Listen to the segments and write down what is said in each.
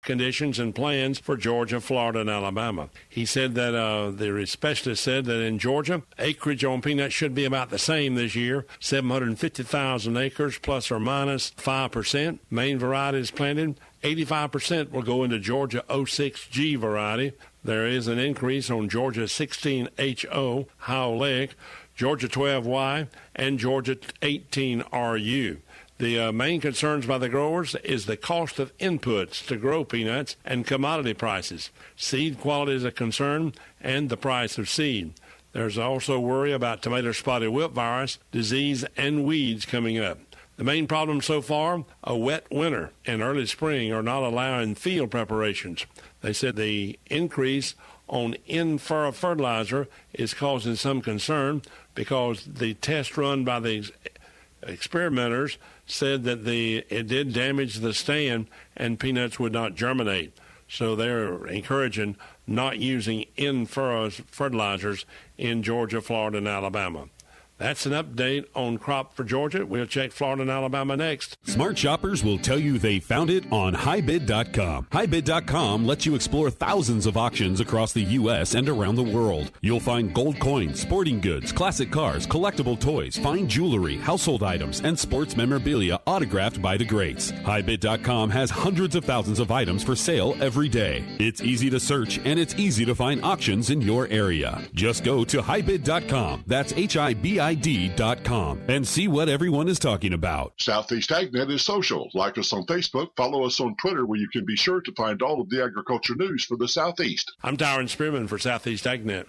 conditions and plans for Georgia, Florida, and Alabama. He said that the specialist said that in Georgia, acreage on peanuts should be about the same this year, 750,000 acres plus or minus 5%. Main varieties planted, 85% will go into Georgia 06G variety. There is an increase on Georgia 16HO, high oleic, Georgia 12Y, and Georgia 18RU. The main concerns by the growers is the cost of inputs to grow peanuts and commodity prices. Seed quality is a concern, and the price of seed. There's also worry about tomato spotted wilt virus, disease, and weeds coming up. The main problem so far, a wet winter and early spring are not allowing field preparations. They said the increase on in-furrow fertilizer is causing some concern because the test run by the experimenters said that it did damage the stand and peanuts would not germinate. So they're encouraging not using in-furrow fertilizers in Georgia, Florida, and Alabama. That's an update on crop for Georgia. We'll check Florida and Alabama next. Smart shoppers will tell you they found it on highbid.com. Highbid.com lets you explore thousands of auctions across the U.S. and around the world. You'll find gold coins, sporting goods, classic cars, collectible toys, fine jewelry, household items, and sports memorabilia autographed by the greats. Highbid.com has hundreds of thousands of items for sale every day. It's easy to search and it's easy to find auctions in your area. Just go to highbid.com. That's HIBID.com and see what everyone is talking about. Southeast AgNet is social. Like us on Facebook, follow us on Twitter, where you can be sure to find all of the agriculture news for the Southeast. I'm Tyron Spearman for Southeast AgNet.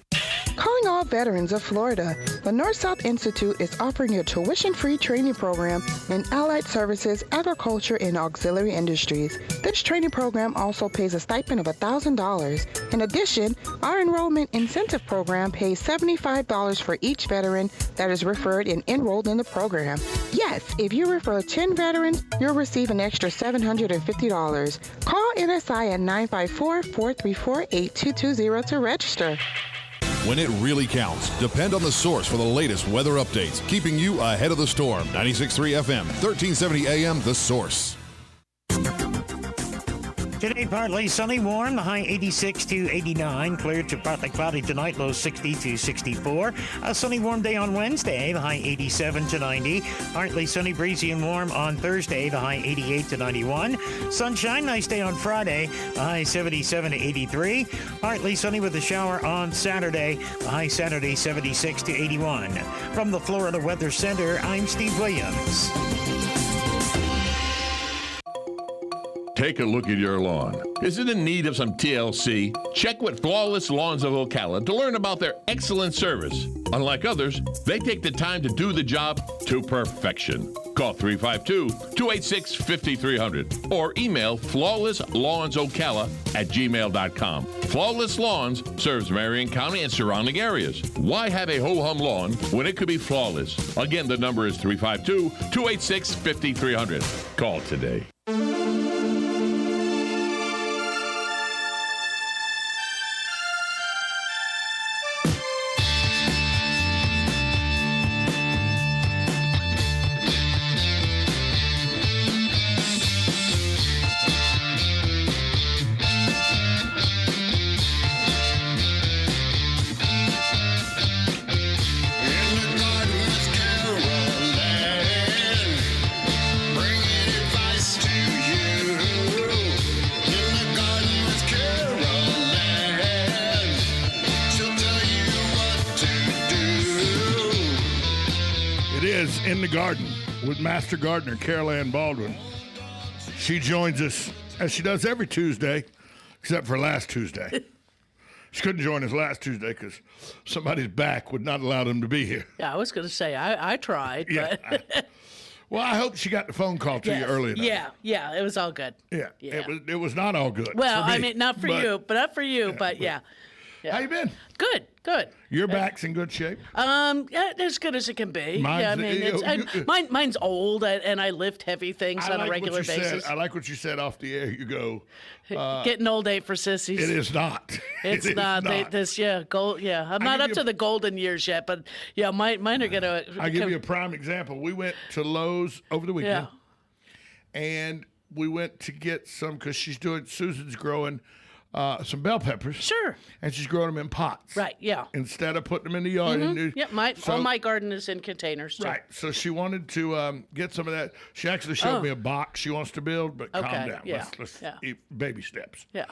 Calling all veterans of Florida, the North-South Institute is offering a tuition-free training program in allied services, agriculture, and auxiliary industries. This training program also pays a stipend of $1,000. In addition, our enrollment incentive program pays $75 for each veteran that is referred and enrolled in the program. Yes, if you refer 10 veterans, you'll receive an extra $750. Call NSI at 954-434-8220 to register. When it really counts, depend on the source for the latest weather updates, keeping you ahead of the storm. 96.3 FM, 1370 AM, The Source. Today, partly sunny, warm, the high 86 to 89. Clear to partly cloudy tonight, low 60 to 64. A sunny, warm day on Wednesday, the high 87 to 90. Partly sunny, breezy, and warm on Thursday, the high 88 to 91. Sunshine, nice day on Friday, the high 77 to 83. Partly sunny with a shower on Saturday, the high Saturday 76 to 81. From the Florida Weather Center, I'm Steve Williams. Take a look at your lawn. Is it in need of some TLC? Check with Flawless Lawns of Ocala to learn about their excellent service. Unlike others, they take the time to do the job to perfection. Call 352-286-5300 or email flawlesslawnsocala@gmail.com. Flawless Lawns serves Marion County and surrounding areas. Why have a ho-hum lawn when it could be flawless? Again, the number is 352-286-5300. Call today. In the Garden with Master Gardener Carol Ann Baldwin. She joins us as she does every Tuesday, except for last Tuesday. She couldn't join us last Tuesday because somebody's back would not allow them to be here. Yeah, I was going to say, I tried. But well, I hope she got the phone call to you early enough. Yeah, it was all good. Yeah. It was not all good. Well, for me, I mean, not for you, but not for you, but yeah. How you been? Good. Your back's in good shape? Yeah, as good as it can be. Mine's old, and I lift heavy things on a regular basis. I like what you said off the air. You go, getting old ain't for sissies. It is not. It's not. I'm not up to the golden years yet, but yeah, mine are gonna. I'll give you a prime example. We went to Lowe's over the weekend, and we went to get some because Susan's growing some bell peppers. Sure. And she's growing them in pots. Right, yeah. Instead of putting them in the yard. All my garden is in containers, too. Right. So she wanted to get some of that. She actually showed me a box she wants to build, but calm down. Yeah. Let's eat baby steps. Yeah.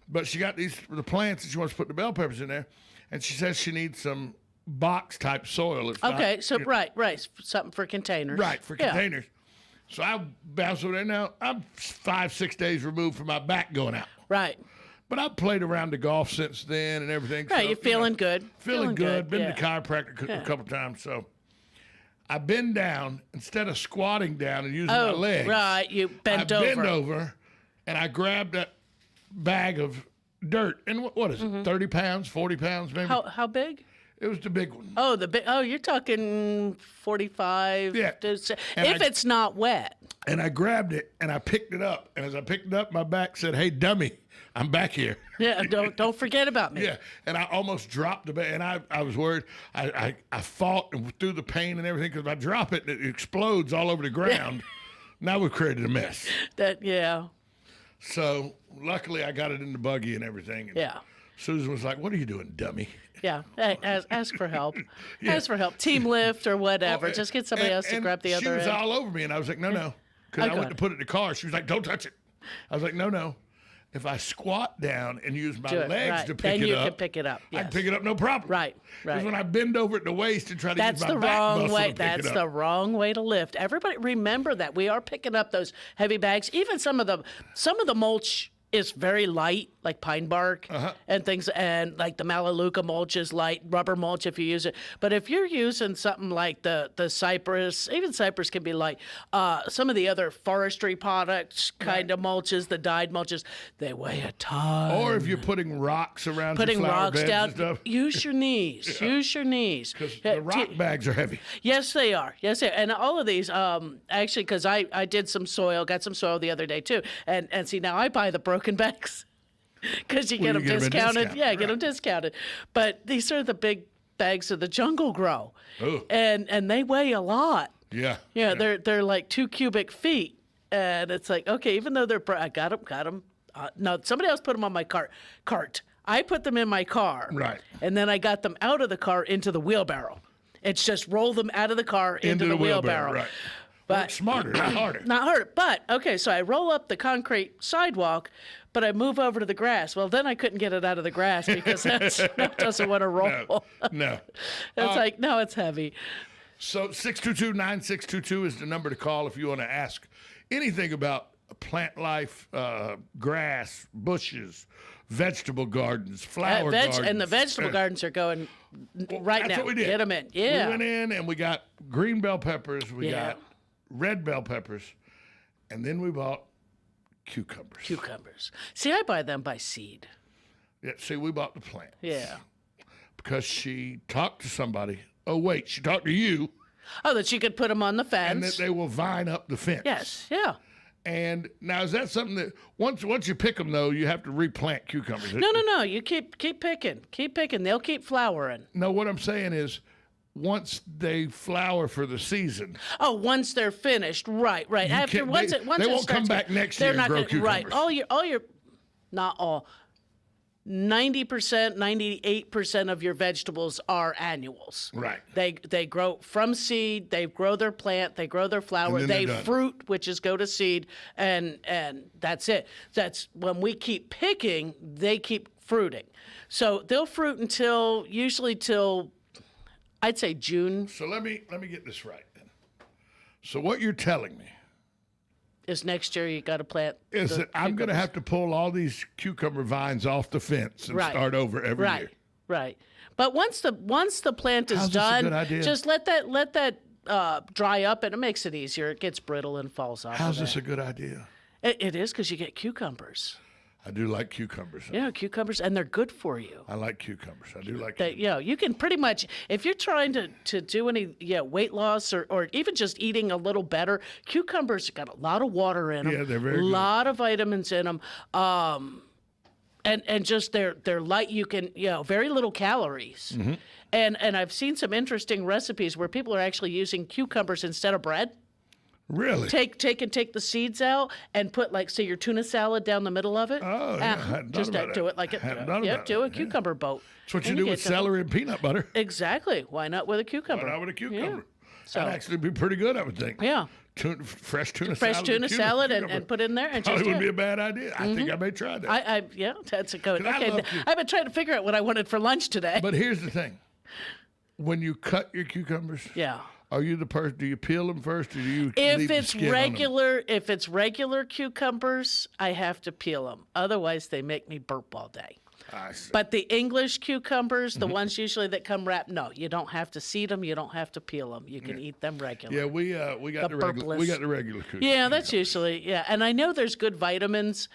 But she got the plants and she wants to put the bell peppers in there. And she says she needs some box-type soil. It's right. Something for containers. Right, for containers. So I bounce over there. Now, I'm 5-6 days removed from my back going out. Right. But I've played around the golf since then and everything. Right, so, you're feeling good. Feeling good. Been to chiropractor a couple times. So I bend down. Instead of squatting down and using my legs. Right, you bend over. I bend over, and I grab that bag of dirt. And what is it, 30 pounds, 40 pounds maybe? How big? It was the big one. Oh, you're talking 45. Yeah. If it's not wet. And I grabbed it, and I picked it up. And as I picked it up, my back said, "Hey, dummy, I'm back here." Yeah, don't forget about me. Yeah, and I almost dropped the bag, and I was worried. I fought through the pain and everything, because if I drop it, it explodes all over the ground. Now we've created a mess. So luckily, I got it in the buggy and everything. And Susan was like, "What are you doing, dummy?" Yeah, ask for help. Ask for help. Team lift or whatever. Just get somebody else to grab the other end. She was end. all over me, and I was like, no. Because I went to put it in the car. She was like, "Don't touch it." I was like, no. If I squat down and use my legs to pick it up, then you can pick it up. Yes. I can pick it up no problem. Right. Because when I bend over at the waist and try to use my back muscle to pick it up. That's the wrong way to lift. Everybody remember that. We are picking up those heavy bags. Even some of the mulch is very light, like pine bark and things, and like the Melaleuca mulch is light, rubber mulch if you use it. But if you're using something like the cypress, even cypress can be light. Some of the other forestry products kind of mulches, the dyed mulches, they weigh a ton. Or if you're putting rocks around your flower beds and stuff. Use your knees. Use your knees. Because the rock bags are heavy. Yes, they are. And all of these, actually, because I did got some soil the other day too, and see, now I buy the broken bags because you get them discounted. Get them discounted. But these are the big bags of the jungle grow, and they weigh a lot. Yeah. They're like 2 cubic feet, and it's like, okay, even though I got them. No, somebody else put them on my cart. I put them in my car. Right. And then I got them out of the car into the wheelbarrow. It's just roll them out of the car into the wheelbarrow. Right. But smarter, not harder. Not harder. But, okay, so I roll up the concrete sidewalk, but I move over to the grass. Well, then I couldn't get it out of the grass because that doesn't want to roll. No. It's no, it's heavy. So 622-9622 is the number to call if you want to ask anything about plant life, grass, bushes, vegetable gardens, flower gardens. And the vegetable gardens are going right now. That's what we did. Get them in. Yeah. We went in and we got green bell peppers. We got red bell peppers. And then we bought cucumbers. See, I buy them by seed. Yeah, see, we bought the plants. Yeah. Because she talked to somebody. Oh, wait, she talked to you. Oh, that she could put them on the fence. And that they will vine up the fence. Yes, yeah. And now, is that something that once you pick them, though, you have to replant cucumbers? No. You keep picking. Keep picking. They'll keep flowering. No, what I'm saying is once they flower for the season. Oh, once they're finished. Right. They won't come back next year and grow cucumbers. Right. All your, not all, 90%, 98% of your vegetables are annuals. Right. They grow from seed, they grow their plant, they grow their flower, they fruit, which is go to seed, and that's it. That's when we keep picking, they keep fruiting. So they'll fruit usually till I'd say June. So let me get this right then. So what you're telling me is next year you got to plant. Is that I'm going to have to pull all these cucumber vines off the fence and start over every year. Right. But once the plant is done, just let that dry up, and it makes it easier. It gets brittle and falls off. How's this a good idea? It is, because you get cucumbers. I do like cucumbers. Yeah, cucumbers, and they're good for you. I like cucumbers. I do like cucumbers. Yeah, you can pretty much, if you're trying to do any weight loss or even just eating a little better, cucumbers got a lot of water in them. Yeah, they're very good. A lot of vitamins in them. And just they're light. You can, very little calories. Mm-hmm. And I've seen some interesting recipes where people are actually using cucumbers instead of bread. Really? Take the seeds out and put say your tuna salad down the middle of it. Oh, yeah. I hadn't Just thought about do it. it like it. Hadn't thought Yeah, about do it. a cucumber boat. That's what you And do get with something- celery and peanut butter. Exactly. Why not with a cucumber? Why not with a cucumber? Yeah. So That'd actually be pretty good, I would think. yeah. Fresh tuna Fresh salad. tuna with salad cucumber. and put in there and Probably just wouldn't be a bad idea. I think I may try that. Yeah, that's a good. 'Cause I Okay, love I've been trying to figure out what I wanted for lunch today. But here's the thing: when you cut your cucumbers, yeah. are you the person? Do you peel them first, or do you? If leave the it's skin on 'em? regular cucumbers, I have to peel them. Otherwise, they make me burp all day. I see. But the English cucumbers, the ones usually that come wrapped, no, you don't have to seed them. You don't have to peel them. You can eat them regular. Yeah, we got the regular. We got the regular cucumber. Yeah, that's usually And I know there's good vitamins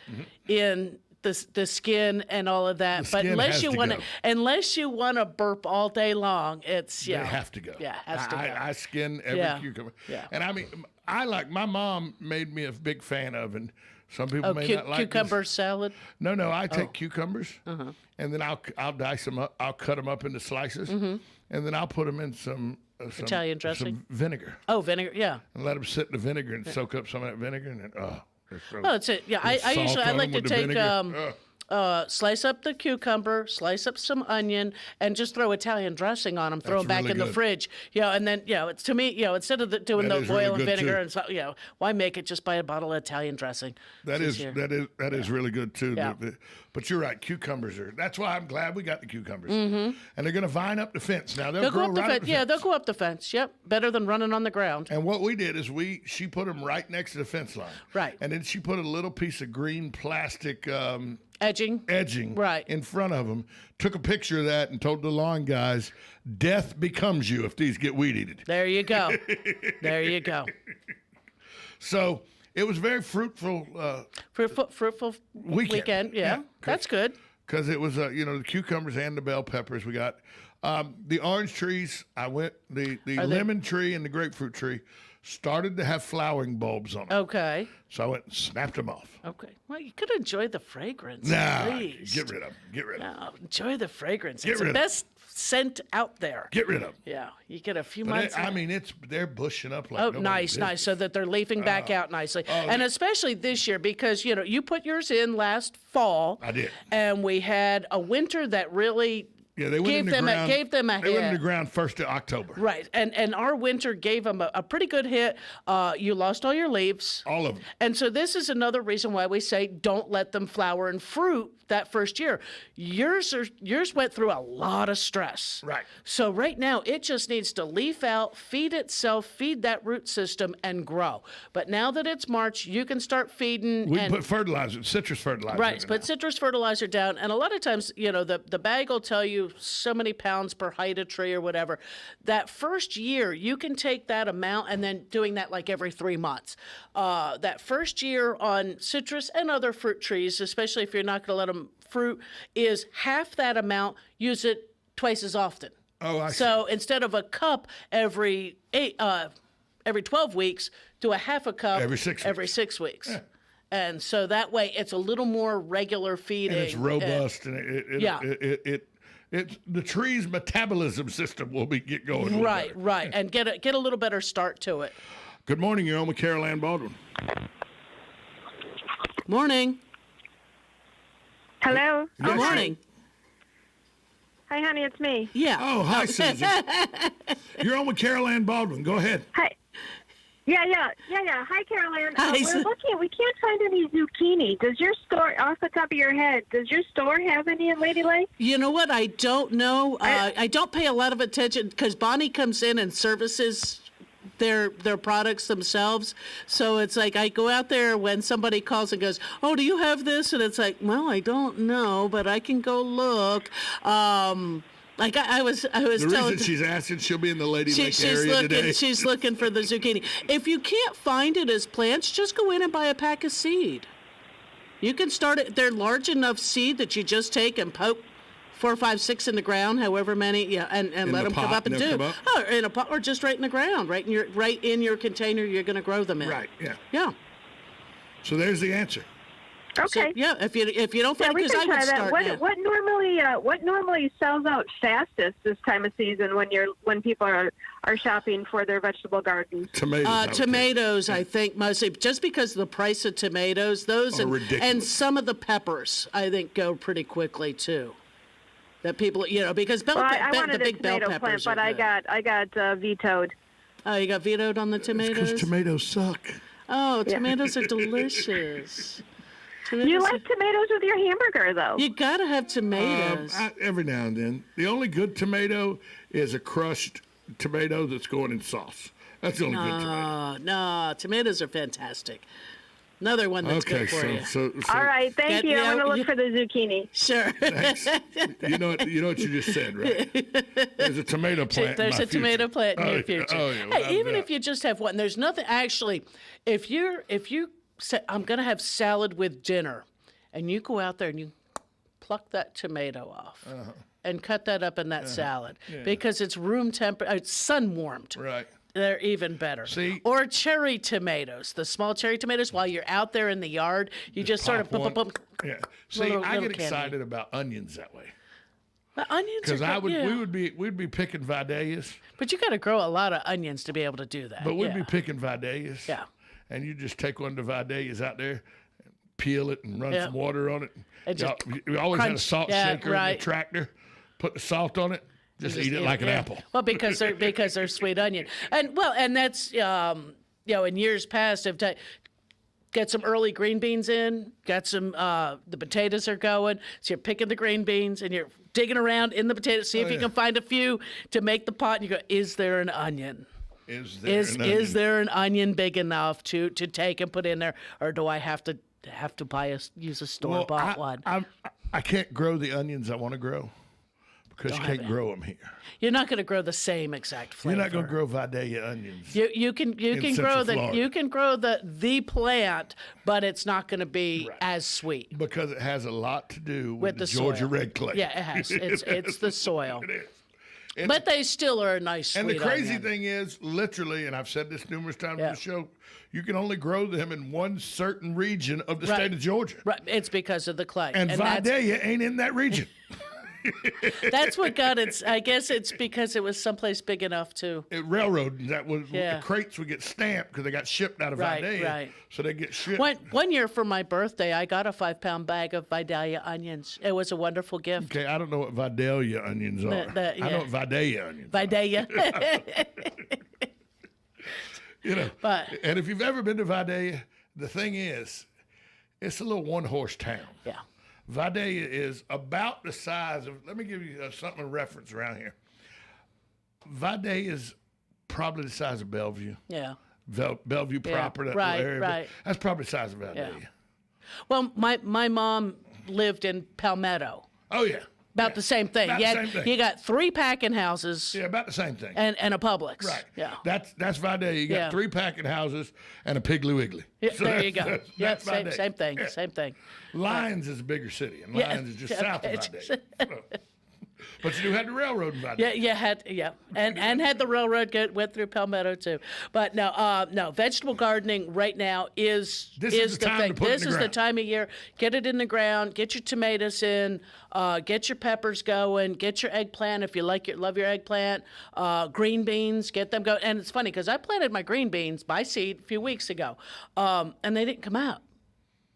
in the skin and all of that. But skin has to go. unless you want to burp all day long, it's They have to go. Yeah, it has to go. I skin every Yeah. cucumber. Yeah. And I mean, my mom made me a big fan of, and some people may not like cucumber this. salad. No, I take cucumbers, and then I'll dice them up. I'll cut them up into slices, and then I'll put them in some Italian dressing? some vinegar, Oh, vinegar. Yeah. and let them sit in the vinegar and soak up some of that vinegar, and then, they're so- Oh, that's it. Yeah, I salt usually I on like 'em to with the take vinegar. slice up the cucumber, slice up some onion, and just throw Italian dressing on them. Throw them That's back really in the good. fridge. And then it's to me, instead of doing That the is oil really and good, vinegar too. and so, why make it just buy a bottle of Italian dressing? That It's is easier. that is really good too. Yeah. But you're right, cucumbers are. That's why I'm glad we got the cucumbers. And they're going to vine up the fence. Now they'll They'll go grow up the right fence. up Yeah, fence. they'll go up the fence. Yep, better than running on the ground. And what we did is she put them right next to the fence line. Right. And then she put a little piece of green plastic Edging. edging in front of them. Took a picture of that and told the lawn guys, "Death becomes you if these get weed eated." There you go. There you go. So it was very fruitful. Fruitful weekend. Yeah, that's good. Because it was, the cucumbers and the bell peppers we got. The orange trees, the lemon tree and the grapefruit tree started to have flowering bulbs on them. Okay. So I went and snapped them off. Okay. Well, you could enjoy the fragrance. Nah, at least. get rid of them. Get rid of them. No, enjoy the fragrance. Get It's rid the of 'em. best scent out there. Get rid of them. Yeah, you get a few But months. they're bushing up like Oh, nobody's nice, business. nice. So that they're leafing back out nicely. And especially this year because, you put yours in last fall. I did. And we had a winter that really Yeah, they went gave in the them ground. gave them a They went in the hit. ground 1st of October. Right. And our winter gave them a pretty good hit. You lost all your leaves. All of them. And so this is another reason why we say don't let them flower and fruit that first year. Yours went through a lot of stress. Right. So right now it just needs to leaf out, feed itself, feed that root system and grow. But now that it's March, you can start feeding We and put fertilizer, citrus fertilizer. right, in it put now. citrus fertilizer down, and a lot of times, the bag will tell you so many pounds per height of tree or whatever. That first year, you can take that amount and then doing that like every 3 months. That first year on citrus and other fruit trees, especially if you're not going to let them fruit, is half that amount. Use it twice as often. Oh, I see. So instead of a cup every 12 weeks, do a half a cup Every 6 weeks. Every 6 weeks. And so that way it's a little more regular feeding. And it's robust, and it the tree's metabolism system will get going. a little Right, better. right. And get a little better start to it. Good morning. You're on with Carol Ann Baldwin. Morning. Hello. Good morning. Hi, honey. It's me. Yeah. Oh, hi, Susan. You're on with Carol Ann Baldwin. Go ahead. Hi. Yeah. Hi, Caroline. Hi, We're Su- looking. We can't find any zucchini. Does your store, off the top of your head, does your store have any in Lady Lake? You know what? I don't know. I don't pay a lot of attention because Bonnie comes in and services their products themselves. So it's like I go out there when somebody calls and goes, "Oh, do you have this?" And it's like, "Well, I don't know, but I can go look." Like I was The telling. reason she's asking, she'll be in the Lady Lake area today. She's looking for the zucchini. If you can't find it as plants, just go in and buy a pack of seed. You can start it. They're large enough seed that you just take and poke 4, 5, 6 in the ground, however many, and let the them come pot, up and and they'll do. come up? Oh, in a pot or just right in the ground, right in your container you're going to grow them in. Right, yeah. Yeah. So there's the answer. Okay. So, yeah, if you don't find it, we because can I try would that. start now. What normally sells out fastest this time of season when people are shopping for their vegetable gardens? Tomatoes. I think mostly just because of the price of tomatoes. Those and ridiculous. some of the peppers, I think, go pretty quickly too. That people, because I wanted the big a bell tomato peppers plant, but I got vetoed. Oh, you got vetoed on the tomatoes? Because tomatoes suck. Oh, tomatoes are delicious. You like tomatoes with your hamburger, though. You got to have tomatoes. Every now and then. The only good tomato is a crushed tomato that's going in sauce. That's the only good tomato. No, tomatoes are fantastic. Another one that's good for you. So, all right, thank you. I'm going to look for the zucchini. Sure. Thanks. You know what you just said, right? There's a tomato plant. There's a tomato plant in your future. Oh, yeah, hey, even if you just have one, there's nothing actually. If you say I'm going to have salad with dinner, and you go out there and you pluck that tomato off and cut that up in that salad because it's room temperature, it's sun warmed. Right. They're even better. See? Or cherry tomatoes, the small cherry tomatoes. While you're out there in the yard, you just sort of Yeah. See, I get excited about onions that way. The onions are Because we'd be picking Vidalias. But you got to grow a lot of onions to be able to do that. But we'd be picking Vidalias. Yeah. And you just take one of the Vidalias out there, peel it, and run some water on it. And just we always had a crunch. salt shaker in the tractor. Put the salt on it. Just eat it like an apple. Well, because they're sweet onion, and that's in years past, get some early green beans in, got some the potatoes are going, so you're picking the green beans and you're digging around in the potatoes, see if you can find a few to make the pot, and you go, is there an onion? Is there an onion big enough to take and put in there, or do I have to use a store-bought one? I can't grow the onions I want to grow. Because you can't grow them here. You're not going to grow the same exact flavor. You're not going to grow Vidalia onions. You can grow the plant, but it's not going to be as sweet. Because it has a lot to do with the Georgia soil. red clay. Yeah, it has. It's the soil. It is. But they still are a nice sweet And the crazy onion. thing is, literally, and I've said this numerous times on the show, you can only grow them in one certain region of the state of Georgia. Right. It's because of the clay. And Vidalia ain't in that region. That's what got it. I guess it's because it was someplace big enough to. Railroad. That was the crates would get stamped because they got shipped out of Vidalia. Right. So they get shipped. One year for my birthday, I got a 5-pound bag of Vidalia onions. It was a wonderful gift. Okay, I don't know what Vidalia onions are. I know what Vidalia onions. Vidalia. And if you've ever been to Vidalia, the thing is, it's a little one-horse town. Yeah. Vidalia is about the size of, let me give you something to reference around here. Vidalia is probably the size of Bellevue. Yeah. Bellevue proper, that little area. Right. That's probably the size of Vidalia. Yeah. Well, my mom lived in Palmetto. Oh, yeah. About the same thing. About the same thing. You got 3 packing houses. Yeah, about the same thing. And a Publix. Right. Yeah. That's Vidalia. You got 3 packing houses and a Piggly Wiggly. Yeah, So there you go. That's Same Vidalia. thing. Same thing. Lyons is a bigger city, and Lyons is just south of Vidalia. But you do have the railroad in Vidalia. And had the railroad went through Palmetto too. But no, vegetable gardening right now is the thing. This is the time of year. Get it in the ground. Get your tomatoes in. Get your peppers going. Get your eggplant if you love your eggplant. Green beans, get them going. And it's funny because I planted my green beans by seed a few weeks ago, and they didn't come out.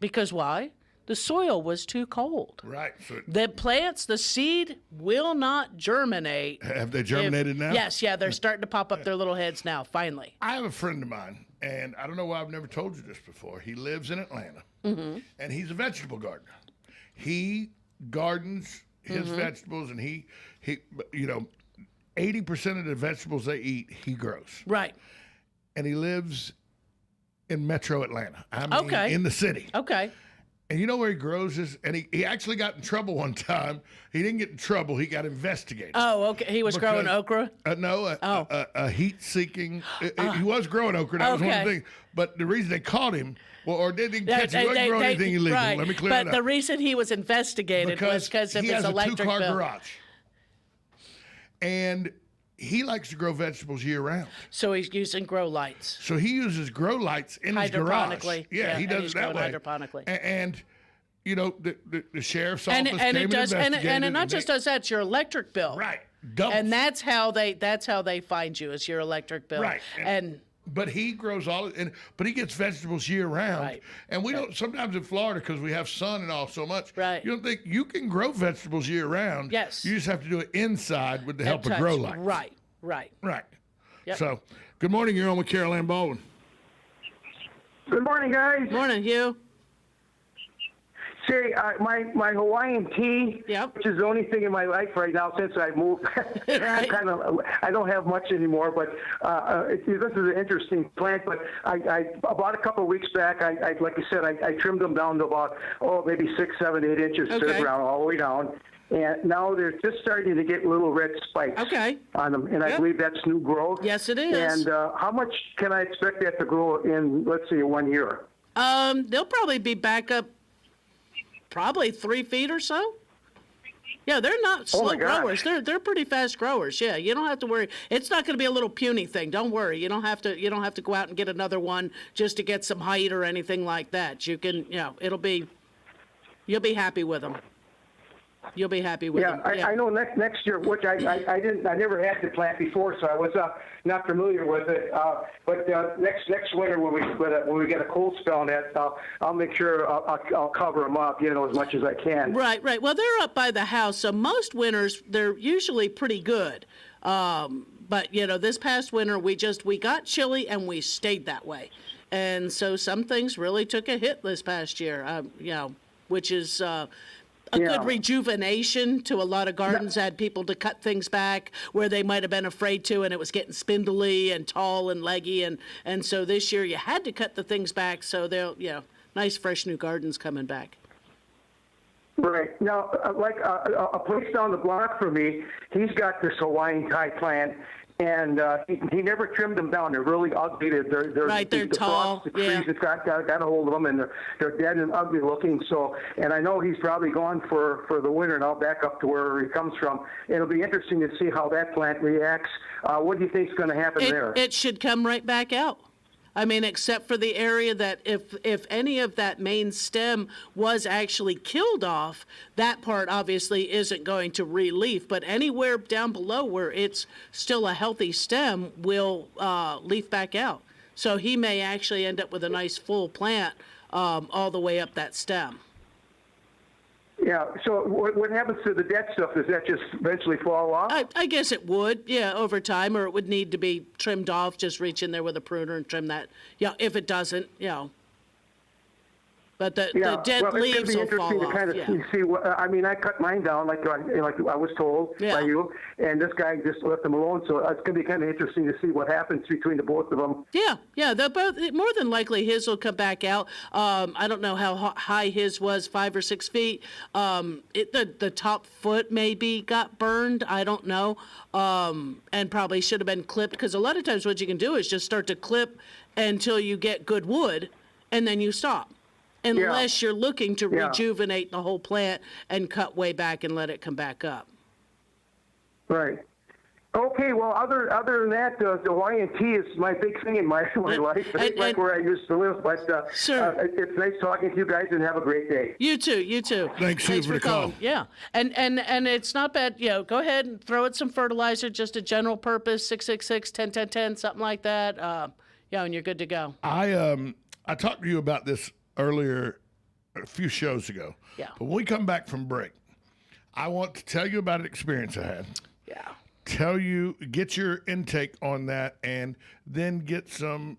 Because why? The soil was too cold. Right. So the seed will not germinate. Have they germinated now? Yes, they're starting to pop up their little heads now, finally. I have a friend of mine, and I don't know why I've never told you this before. He lives in Atlanta, and he's a vegetable gardener. He gardens his vegetables, and he 80% of the vegetables they eat, he grows. Right. And he lives in Metro Atlanta. I mean, in the city. Okay. And you know where he grows this? And he actually got in trouble one time. He didn't get in trouble. He got investigated. Oh, okay. He was growing okra? A heat-seeking. He was growing okra. That was one of the things. But the reason they caught him, or they didn't catch him, he wasn't growing anything illegal. Right. Let me clear that up. But the reason he was investigated was because of his electric bill. He has a 2-car garage. And he likes to grow vegetables year-round. So he's using grow lights. So he uses grow lights in his garage. Hydroponically. Yeah, he does he's it that way. Hydroponically. And the sheriff's office and came it does, and it not and just does that. It's your electric bill, right? Doubles. And that's how they find you, is your electric bill, right? But he grows but he gets vegetables year round. Right. And we don't, sometimes in Florida, because we have sun and all so much, right. You don't think you can grow vegetables year round. Yes. You just have to do it inside with the help of grow lights. Right. Yep. So, good morning. You're on with Carol Ann Baldwin. Good morning, guys. Morning, Hugh. Say, my Hawaiian tea, which is the only thing in my life right now since I moved. Right. I don't have much anymore, but this is an interesting plant. But I about a couple of weeks back, like you said, I trimmed them down to about maybe 6, 7, 8 inches to the ground, all the way down. And now they're just starting to get little red spikes on them, and I believe that's new growth. Yes, it is. And how much can I expect that to grow in, let's say, 1 year? They'll probably be back up probably 3 feet or so. Yeah, they're not slow growers. They're pretty fast growers. Yeah, you don't have to worry. It's not going to be a little puny thing. Don't worry. You don't have to go out and get another one just to get some height or anything like that. You can, you'll be happy with them. You'll be happy with them. I know next year, which I never had the plant before, so I was not familiar with it. But next winter when we get a cold spell on that, I'll make sure I'll cover them up, as much as I can. Right. Well, they're up by the house, so most winters they're usually pretty good. But this past winter we got chilly and we stayed that way, and so some things really took a hit this past year. Which is. Good rejuvenation to a lot of gardens. Had people to cut things back where they might have been afraid to, and it was getting spindly and tall and leggy, and so this year you had to cut the things back, so they'll nice fresh new gardens coming back. Right. Now, like a place down the block from me, he's got this Hawaiian Kai Plant, and he never trimmed them down. They're really ugly. They're tall. The trees have got a hold of them, and they're dead and ugly looking. So, and I know he's probably gone for the winter, and I'll back up to where he comes from. It'll be interesting to see how that plant reacts. What do you think is going to happen there? It should come right back out. I mean, except for the area that if any of that main stem was actually killed off, that part obviously isn't going to re-leaf. But anywhere down below where it's still a healthy stem will leaf back out. So he may actually end up with a nice full plant all the way up that stem. Yeah, so what happens to the dead stuff? Does that just eventually fall off? I guess it would, over time, or it would need to be trimmed off. Just reach in there with a pruner and trim that. If it doesn't, But the dead leaves will fall off. It's going to be interesting to kind of see what, I mean, I cut mine down like I was told by you, and this guy just left them alone. So it's going to be kind of interesting to see what happens between the both of them. Yeah, they're both, more than likely his will come back out. I don't know how high his was, 5 or 6 feet. The top foot maybe got burned. I don't know, and probably should have been clipped, because a lot of times what you can do is just start to clip until you get good wood, and then you stop. Unless you're looking to rejuvenate the whole plant and cut way back and let it come back up. Right. Okay, well, other than that, the Hawaiian tea is my big thing in my life. It's like where I used to live, but it's nice talking to you guys, and have a great day. You too. Thanks for the call. Yeah, and it's not bad. Go ahead and throw it some fertilizer, just a general purpose, 666-10-10-10, something like that. And you're good to go. I talked to you about this earlier, a few shows ago. Yeah. But when we come back from break, I want to tell you about an experience I had. Yeah. Get your intake on that, and then get some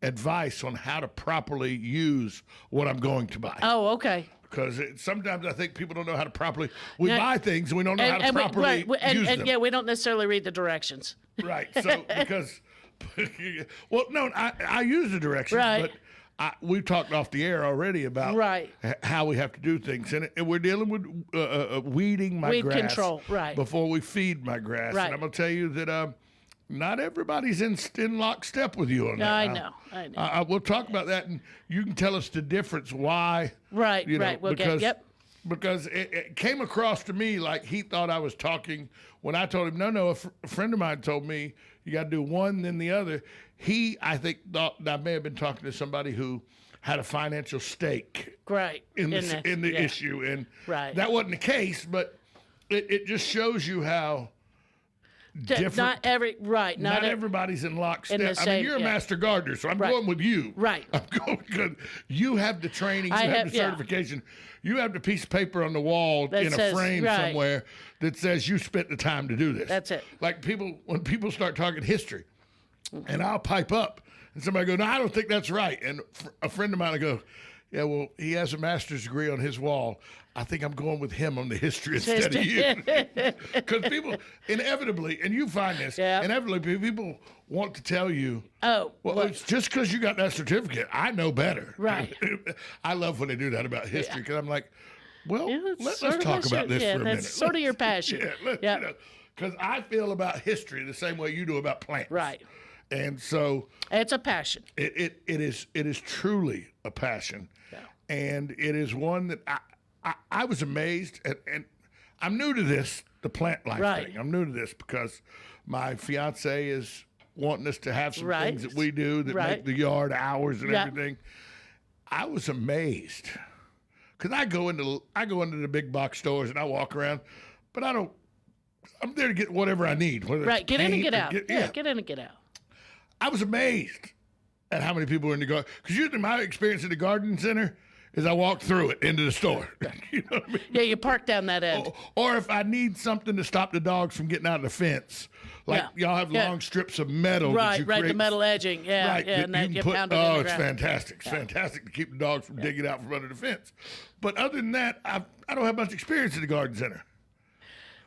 advice on how to properly use what I'm going to buy. Oh, okay. Because sometimes I think people don't know how to properly. We buy things and we don't know how to properly use them. Yeah, we don't necessarily read the directions. Right. So because, well, no, I use the directions, but we've talked off the air already about how we have to do things, and we're dealing with weeding my grass. Weed control, before we feed my grass. Right. And I'm going to tell you that not everybody's in lockstep with you on that. I know. We'll talk about that, and you can tell us the difference why. Right. We'll because it came across to me like he thought I was talking when I told him, no, a friend of mine told me you got to do one, then the other. I think, thought I may have been talking to somebody who had a financial stake in the issue. And right. that wasn't the case, but it just shows you how different. Not everybody's in lockstep. I mean, you're a master gardener, so I'm going with you. Right. I'm going because you have the training, you have the certification, you have the piece of paper on the wall in a frame somewhere that says you spent the time to do this. That's it. Like when people start talking history, and I'll pipe up, and somebody go, "No, I don't think that's right," and a friend of mine will go, "Yeah, well, he has a master's degree on his wall. I think I'm going with him on the history instead of you." Because people inevitably, and you find this, inevitably people want to tell you, well, it's just because you got that certificate, I know better. Right. I love when they do that about history because I'm like, well, let's talk about this for a minute. That's sort of your passion. Because I feel about history the same way you do about plants. Right. And so it's a passion. It is truly a passion. Yeah. And it is one that I was amazed and I'm new to this, the plant life thing. I'm new to this because my fiance is wanting us to have some things that we do that make the yard ours and everything. I was amazed because I go into the big box stores and I walk around, but I'm there to get whatever I need. Get in and get out. Get in and get out. I was amazed at how many people were in the garden. Because usually my experience at the garden center is I walk through it into the store. You know what I mean? Yeah, you park down that end. Or if I need something to stop the dogs from getting out of the fence, like y'all have long strips of metal. Right, the metal edging. Yeah, and that you pound it in the it's ground. fantastic. It's fantastic to keep the dogs from digging out from under the fence. But other than that, I don't have much experience at the garden center.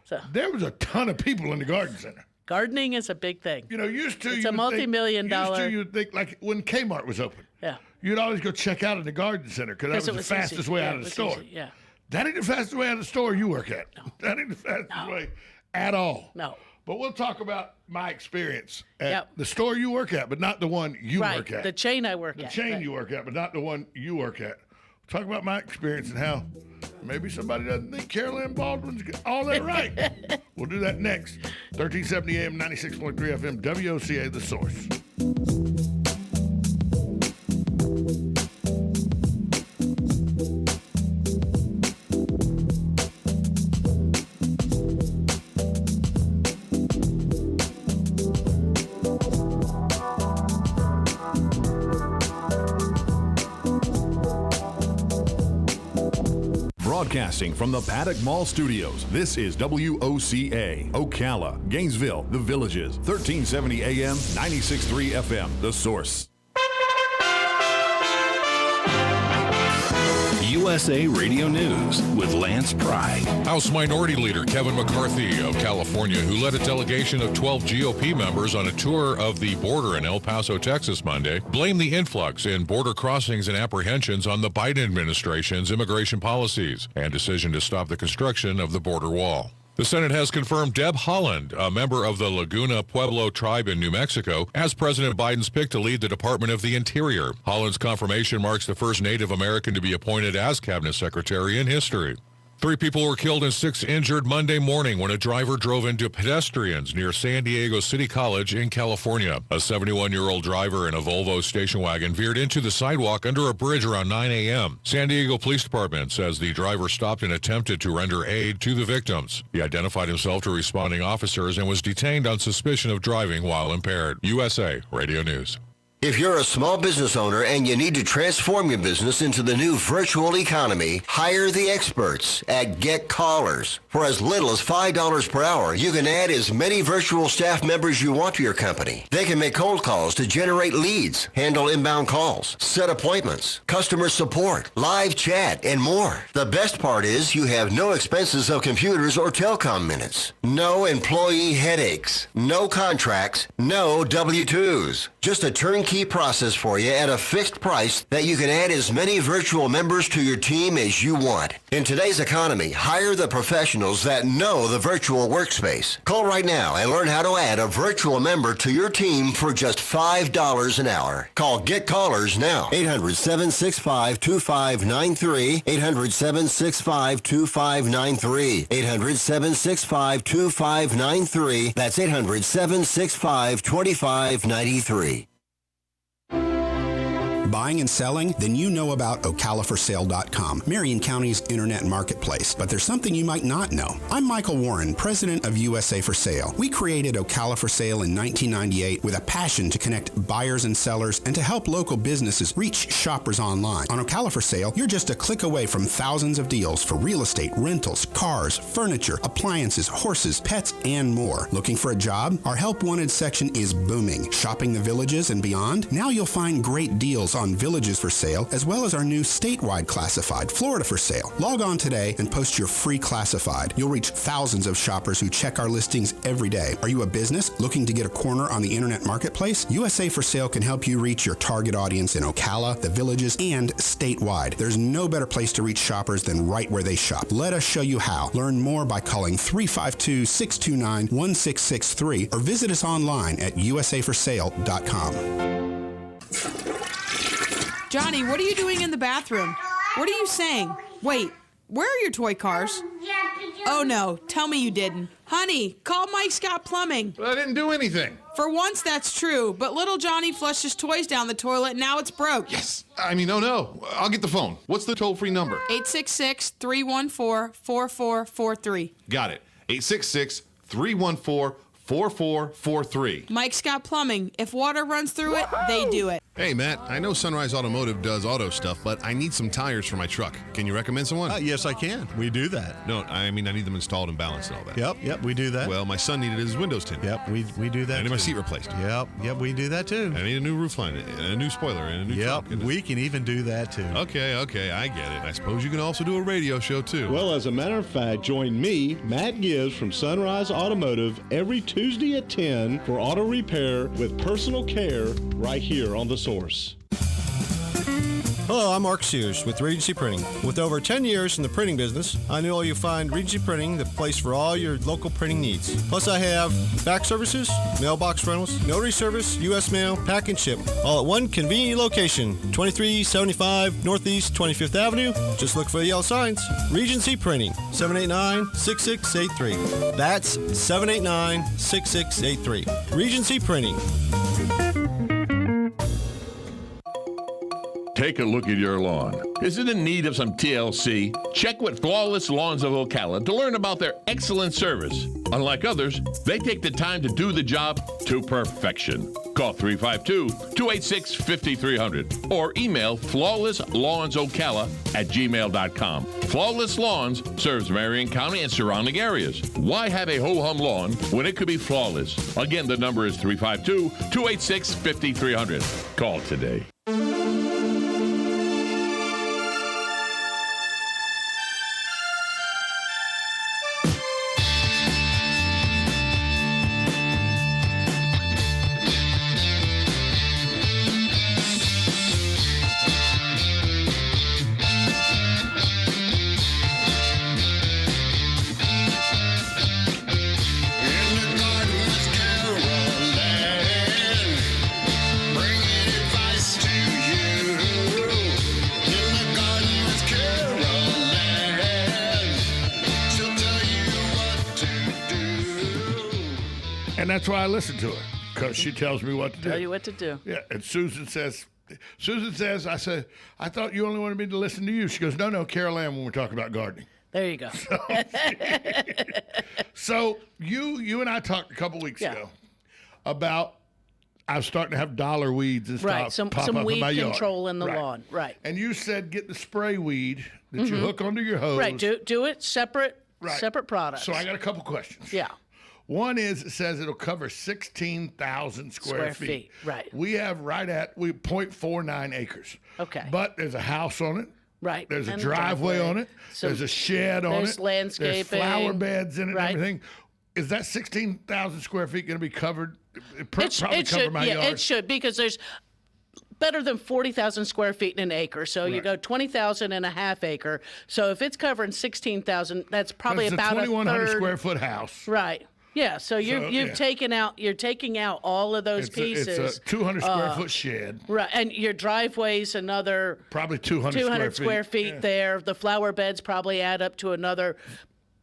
So there was a ton of people in the garden center. Gardening is a big thing. You know, it's a multi-million-dollar. Used to, you'd think, like when Kmart was open. Yeah. You'd always go check out at the garden center because that was the fastest way out of the store. Yeah. That ain't the fastest way out of the store you work at. No. That ain't the fastest way at all. No. But we'll talk about my experience at the store you work at, but not the one you work at. The chain I work at. The chain you work at, but not the one you work at. We'll talk about my experience and how maybe somebody doesn't think Carol Ann Baldwin's got all that right. We'll do that next. 1370 AM, 96.3 FM, WOCA, The Source. Broadcasting from the Paddock Mall Studios, this is WOCA, Ocala, Gainesville, The Villages, 1370 AM, 96.3 FM, The Source. USA Radio News with Lance Pride. House Minority Leader Kevin McCarthy of California, who led a delegation of 12 GOP members on a tour of the border in El Paso, Texas Monday, blamed the influx in border crossings and apprehensions on the Biden administration's immigration policies and decision to stop the construction of the border wall. The Senate has confirmed Deb Haaland, a member of the Laguna Pueblo tribe in New Mexico, as President Biden's pick to lead the Department of the Interior. Haaland's confirmation marks the first Native American to be appointed as cabinet secretary in history. 3 people were killed and 6 injured Monday morning when a driver drove into pedestrians near San Diego City College in California. A 71-year-old driver in a Volvo station wagon veered into the sidewalk under a bridge around 9 a.m. San Diego Police Department says the driver stopped and attempted to render aid to the victims. He identified himself to responding officers and was detained on suspicion of driving while impaired. USA Radio News. If you're a small business owner and you need to transform your business into the new virtual economy, hire the experts at Get Callers. For as little as $5 per hour, you can add as many virtual staff members you want to your company. They can make cold calls to generate leads, handle inbound calls, set appointments, customer support, live chat, and more. The best part is you have no expenses of computers or telecom minutes. No employee headaches. No contracts. No W-2s. Just a turnkey process for you at a fixed price that you can add as many virtual members to your team as you want. In today's economy, hire the professionals that know the virtual workspace. Call right now and learn how to add a virtual member to your team for just $5 an hour. Call Get Callers now. 800-765-2593. 800-765-2593. 800-765-2593. That's 800-765-2593. Buying and selling? Then you know about OcalaForSale.com, Marion County's internet marketplace. But there's something you might not know. I'm Michael Warren, president of USA for Sale. We created Ocala for Sale in 1998 with a passion to connect buyers and sellers and to help local businesses reach shoppers online. On Ocala for Sale, you're just a click away from thousands of deals for real estate, rentals, cars, furniture, appliances, horses, pets, and more. Looking for a job? Our Help Wanted section is booming. Shopping the villages and beyond? Now you'll find great deals on villages for sale, as well as our new statewide classified, Florida for Sale. Log on today and post your free classified. You'll reach thousands of shoppers who check our listings every day. Are you a business looking to get a corner on the internet marketplace? USA for Sale can help you reach your target audience in Ocala, the villages, and statewide. There's no better place to reach shoppers than right where they shop. Let us show you how. Learn more by calling 352-629-1663 or visit us online at usaforsale.com. Johnny, what are you doing in the bathroom? What are you saying? Wait, where are your toy cars? Oh no, tell me you didn't. Honey, call Mike Scott Plumbing. I didn't do anything. For once, that's true, but little Johnny flushed his toys down the toilet and now it's broke. Yes. No. I'll get the phone. What's the toll-free number? 866-314-4443. Got it. 866-314-4443. Mike Scott Plumbing. If water runs through it, they do it. Hey, Matt, I know Sunrise Automotive does auto stuff, but I need some tires for my truck. Can you recommend someone? Yes, I can. We do that. No, I mean I need them installed and balanced and all that. Yep, we do that. Well, my son needed his windows tinted. Yep, we do that. I need my seat replaced. Yep, we do that too. I need a new roof line, and a new spoiler, and a new truck. We can even do that too. Okay, I get it. I suppose you can also do a radio show too. Well, as a matter of fact, join me, Matt Gibbs from Sunrise Automotive, every Tuesday at 10 for auto repair with personal care right here on The Source. Hello, I'm Mark Sears with Regency Printing. With over 10 years in the printing business, I know you'll find Regency Printing the place for all your local printing needs. Plus, I have fax services, mailbox rentals, notary service, U.S. mail, pack and ship, all at one convenient location, 2375 Northeast 25th Avenue. Just look for the yellow signs. Regency Printing, 789-6683. That's 789-6683. Regency Printing. Take a look at your lawn. Is it in need of some TLC? Check with Flawless Lawns of Ocala to learn about their excellent service. Unlike others, they take the time to do the job to perfection. Call 352-286-5300 or email flawlesslawnsocala@gmail.com. Flawless Lawns serves Marion County and surrounding areas. Why have a ho-hum lawn when it could be flawless? Again, the number is 352-286-5300. Call today. And that's why I listen to her, because she tells me what to do. Tell you what to do. Yeah, and Susan says, I said, I thought you only wanted me to listen to you. She goes, no, Carol Ann, when we're talking about gardening. There you go. So you and I talked a couple weeks ago about I was starting to have dollar weeds and stuff pop up weed in my yard. control in the lawn. Right. And you said get the spray weed that you hook onto your hose. Right. Do it separate products. So I got a couple questions. Yeah. One is it says it'll cover 16,000 square feet. Right. We have 0.49 acres. Okay. But there's a house on it. Right. There's a driveway on it. There's a shed on it. There's landscaping. There's flower beds in it and everything. Is that 16,000 square feet going to be covered? Probably cover my yard. It should, because there's better than 40,000 square feet in an acre. So you go 20,000 in a half acre. So if it's covering 16,000, that's probably about a 2,100 third. square foot house. Right. Yeah, so you're taking out all of those pieces. It's a 200 square foot shed. Right, and your driveway's another probably 200 square feet there. The flower beds probably add up to another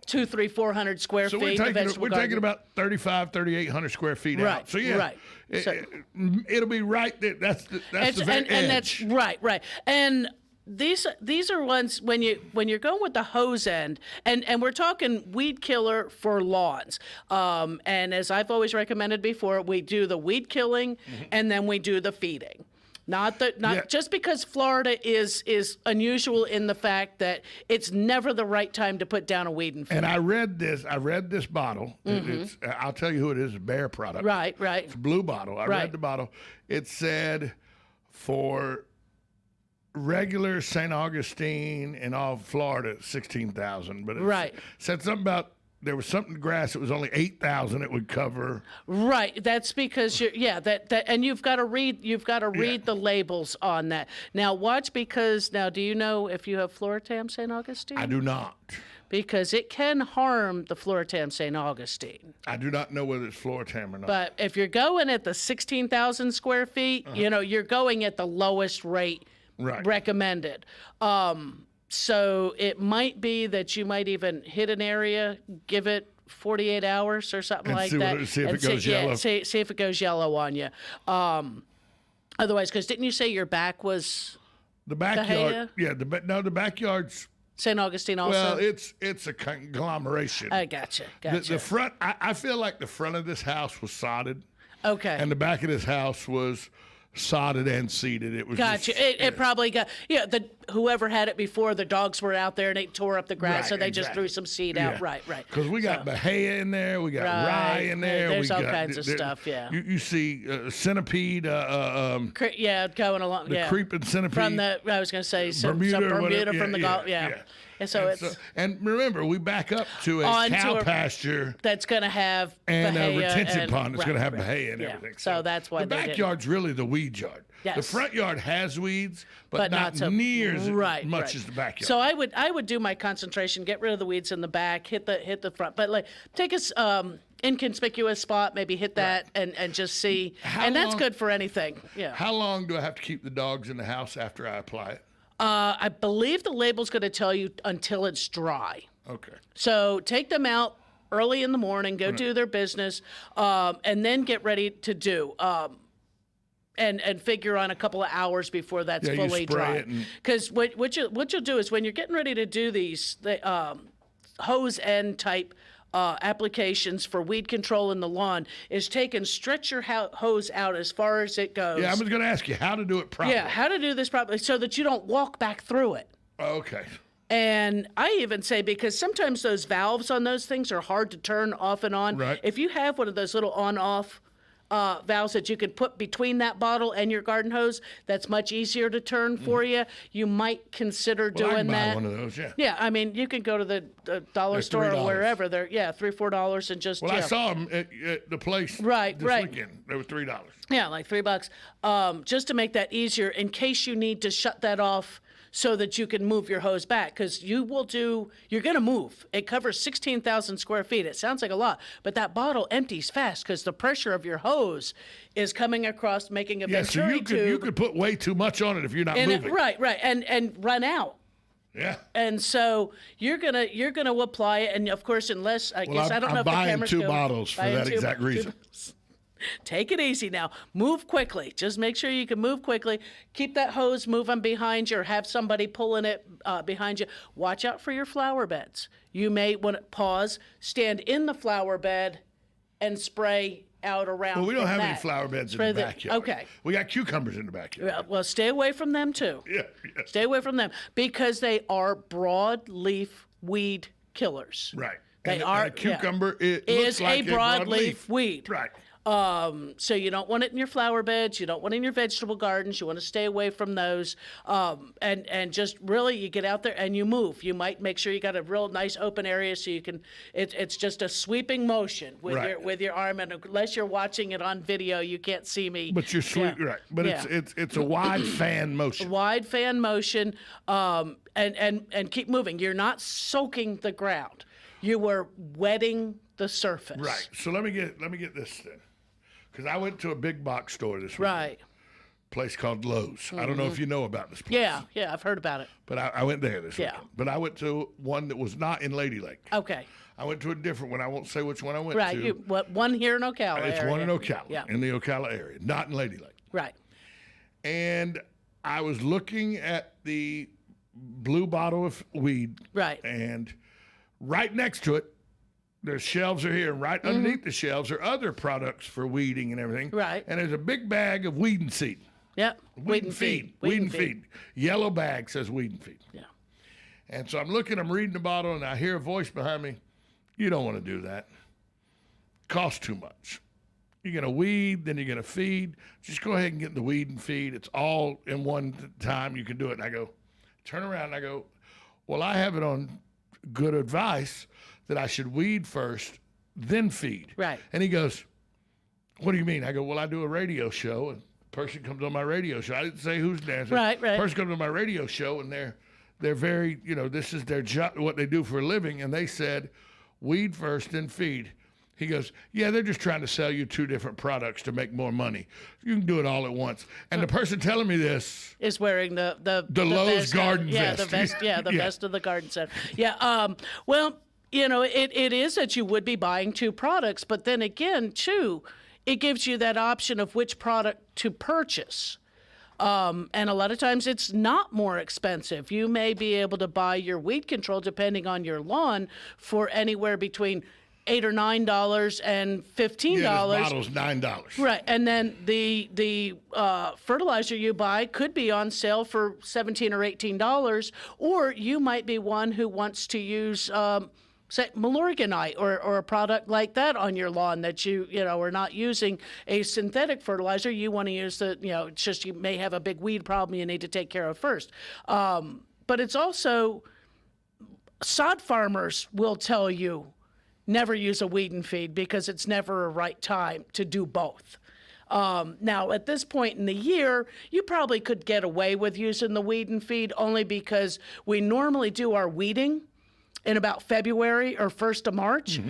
200, 300, 400 square So feet. we're taking about 3,800 square feet right, out. So yeah, right. It'll be right there. That's the very edge. And that's right. And these are ones when you're going with the hose end, and we're talking weed killer for lawns. And as I've always recommended before, we do the weed killing and then we do the feeding. Not just because Florida is unusual in the fact that it's never the right time to put down a weed and feed. And I read this bottle. I'll tell you who it is. A Bear product. Right. It's a blue bottle. I read the bottle. It said for regular St. Augustine in all of Florida, 16,000. But it said something about there was something grass. It was only 8,000. It would cover. Right. That's because and you've got to read the labels on that. Now watch, because now do you know if you have Floritam St. Augustine? I do not. Because it can harm the Floritam St. Augustine. I do not know whether it's Floritam or not. But if you're going at the 16,000 square feet, you're going at the lowest rate recommended. So it might be that you might even hit an area, give it 48 hours or something like that. See if it goes yellow. See if it goes yellow on you. Otherwise, because didn't you say your back was the backyard? Bahia? Yeah, the backyard's St. Augustine also? Well, it's a conglomeration. I gotcha. The front, I feel like the front of this house was sodded. Okay. And the back of this house was sodded and seeded. It was gotcha. It probably got whoever had it before, the dogs were out there and they tore up the grass, so they just threw some seed out. Right. Because we got Bahia in there, we got rye in there. There's all kinds of stuff. Yeah. You see centipede. Going along. The creeping centipede from I was going to say some Bermuda from the Gulf. Yeah. And so and remember, we back up to a cow pasture that's going to have and Bahia a retention pond that's going to have Bahia and everything. So that's why the backyard's really the weed yard. Yes. The front yard has weeds, but not so near as much as the backyard. So I would do my concentration, get rid of the weeds in the back, hit the front, but take a inconspicuous spot, maybe hit that and just see. That's good for anything. Yeah. How long do I have to keep the dogs in the house after I apply it? I believe the label's going to tell you until it's dry. Okay. So take them out early in the morning, go do their business, and then get ready to do. And figure on a couple of hours before that's fully dry. Because what you'll do is when you're getting ready to do these hose end type applications for weed control in the lawn, is take and stretch your hose out as far as it goes. Yeah, I was going to ask you how to do it properly. Yeah, how to do this properly so that you don't walk back through it. Okay. And I even say, because sometimes those valves on those things are hard to turn off and on. Right. If you have one of those little on-off valves that you could put between that bottle and your garden hose, that's much easier to turn for you. You might consider doing I can that. buy one of those, yeah. Yeah, I mean, you can go to the dollar store or wherever. They're $3, $4 and just. Well, I saw them at the place this weekend. They were $3. Yeah, like $3. Just to make that easier in case you need to shut that off so that you can move your hose back, because you're going to move. It covers 16,000 square feet. It sounds like a lot, but that bottle empties fast because the pressure of your hose is coming across, making a venturi tube. You could put way too much on it if you're not moving. Right, and run out. Yeah. And so you're gonna apply it, and of course, unless I don't know if the cameras I'm buying two bottles for that exact reason. Take it easy now. Move quickly. Just make sure you can move quickly. Keep that hose moving behind you, or have somebody pulling it behind you. Watch out for your flower beds. You may want to pause, stand in the flower bed, and spray out around. Well, we don't have any flower beds in the backyard. Okay. We got cucumbers in the backyard. Well, stay away from them too. Yeah. Stay away from them because they are broadleaf weed killers. Right. They are. A cucumber is like a broadleaf weed. Right. So you don't want it in your flower beds. You don't want it in your vegetable gardens. You want to stay away from those. And just really, you get out there and you move. You might make sure you got a real nice open area so you can. It's just a sweeping motion with your arm. And unless you're watching it on video, you can't see me. But you're right. But it's a wide fan motion. Wide fan motion. And keep moving. You're not soaking the ground. You were wetting the surface. Right. So let me get this then. Because I went to a big box store this week. Right. place called Lowe's. I don't know if you know about this place. Yeah, I've heard about it. But I went there this weekend. But I went to one that was not in Lady Lake. Okay. I went to a different one. I won't say which one I went Right. to. One here in Ocala It's area. one in Ocala, Yeah. in the Ocala area, not in Lady Lake. Right. And I was looking at the blue bottle of weed. Right. And right next to it, the shelves are here. Right underneath the shelves are other products for weeding and everything. Right. And there's a big bag of weed and seed. Yep. Weed and feed. Weed and feed. Yellow bag says weed and feed. Yeah. And so I'm reading the bottle, and I hear a voice behind me. You don't want to do that. Costs too much. You're going to weed, then you're going to feed. Just go ahead and get the weed and feed. It's all in one time. You can do it. And I go, turn around, and I go, well, I have it on good advice that I should weed first, then feed. Right. And he goes, what do you mean? I go, well, I do a radio show, and a person comes on my radio show. I didn't say who's dancing. Right. Person comes on my radio show, and they're very, this is their job, what they do for a living, and they said, weed first, then feed. He goes, yeah, they're just trying to sell you two different products to make more money. You can do it all at once. And the person telling me this is wearing the Lowe's vest, garden vest. The vest, the vest of the garden center. Yeah. Well, it is that you would be buying two products, but then again, too, it gives you that option of which product to purchase. And a lot of times it's not more expensive. You may be able to buy your weed control, depending on your lawn, for anywhere between $8 or $9 and $15. Yeah, this bottle's $9. Right, and then the fertilizer you buy could be on sale for $17 or $18, or you might be one who wants to use say Milorganite or a product like that on your lawn that you are not using a synthetic fertilizer. You want to use it's just you may have a big weed problem you need to take care of first. But it's also sod farmers will tell you never use a weed and feed because it's never a right time to do both. Now, at this point in the year, you probably could get away with using the weed and feed only because we normally do our weeding in about February or 1st of March.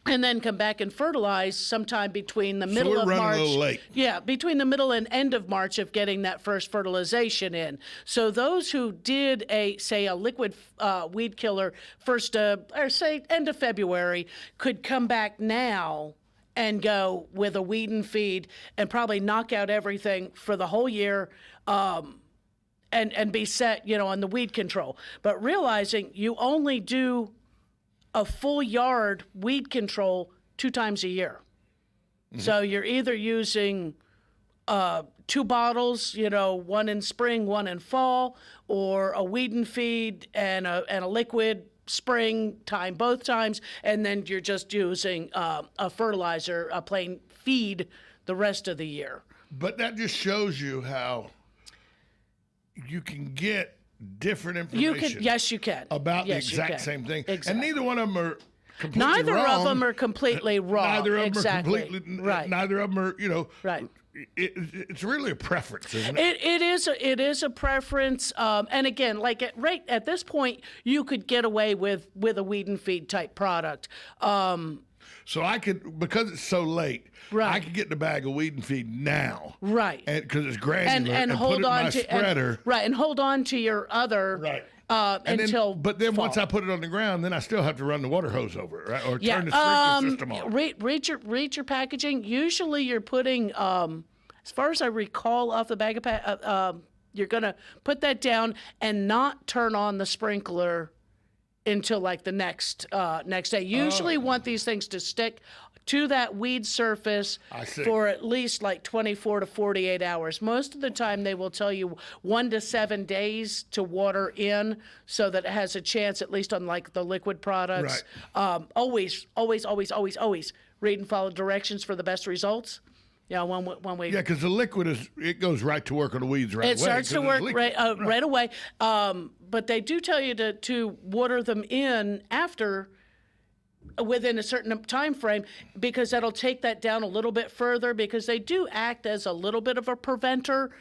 And then come back and fertilize sometime between the middle of March. So we're running a little late. Yeah, between the middle and end of March of getting that first fertilization in. So those who did a liquid weed killer end of February could come back now and go with a weed and feed and probably knock out everything for the whole year. And be set, on the weed control. But realizing you only do a full yard weed control 2 times a year. So you're either using 2 bottles, one in spring, one in fall, or a weed and feed and a liquid spring time both times, and then you're just using a fertilizer, a plain feed the rest of the year. But that just shows you how you can get different information. Yes, you can. About the exact same thing. Exactly. And neither one of them are completely Neither wrong. of them are completely wrong. Neither of them exactly. are completely right. Neither of them are, Right. It's really a preference, isn't it? It is a preference. And again, like at this point, you could get away with a weed and feed type product. So I could, because it's so late, right. I could get the bag of weed and feed now. Right. Because it's granular and hold put it on in my to spreader. and hold on to your other right. Until but then fall. once I put it on the ground, then I still have to run the water hose over it, right? Or turn the sprinkler system on. Read your packaging. Usually you're putting, as far as I recall off the bag of you're going to put that down and not turn on the sprinkler until like the next day. Usually want these things to stick to that weed surface for at least like 24 to 48 hours. Most of the time they will tell you 1 to 7 days to water in so that it has a chance, at least on like the liquid products. Right. Always read and follow directions for the best results. Yeah, when we. Yeah, because the liquid goes right to work on the weeds right away. It starts to work right away. But they do tell you to water them in within a certain time frame, because that'll take that down a little bit further, because they do act as a little bit of a preventer,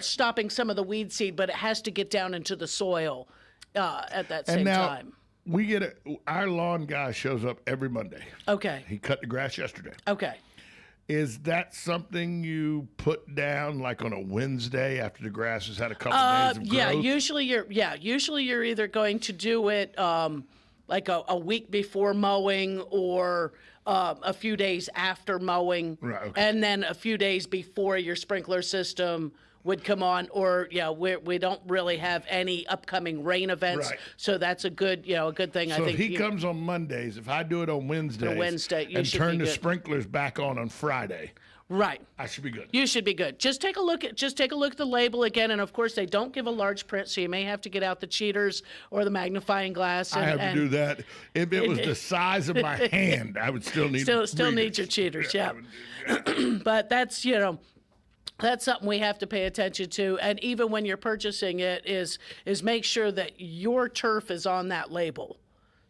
stopping some of the weed seed, but it has to get down into the soil at that same time. We get our lawn guy shows up every Monday. Okay. He cut the grass yesterday. Okay. Is that something you put down like on a Wednesday after the grass has had a couple days of growth? Usually you're either going to do it like a week before mowing or a few days after mowing, Right, okay. and then a few days before your sprinkler system would come on, or we don't really have any upcoming rain events, Right. so that's a good thing. So I think if he comes on Mondays, if I do it on Wednesdays you and should turn be the good. sprinklers back on Friday, right. I should be good. You should be good. Just take a look at the label again, and of course they don't give a large print, so you may have to get out the cheaters or the magnifying glass. I have to do that. If it was the size of my hand, I would still need still need your cheaters. Yeah, but that's that's something we have to pay attention to, and even when you're purchasing it, is make sure that your turf is on that label,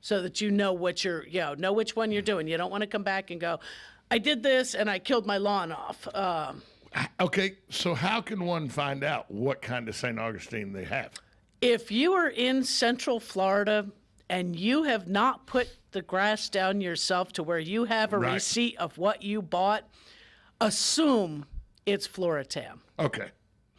so that you know what know which one you're doing. You don't want to come back and go, I did this and I killed my lawn off. Okay, so how can one find out what kind of St. Augustine they have? If you are in Central Florida and you have not put the grass down yourself to where you have a Right. receipt of what you bought, assume it's Floratam. Okay.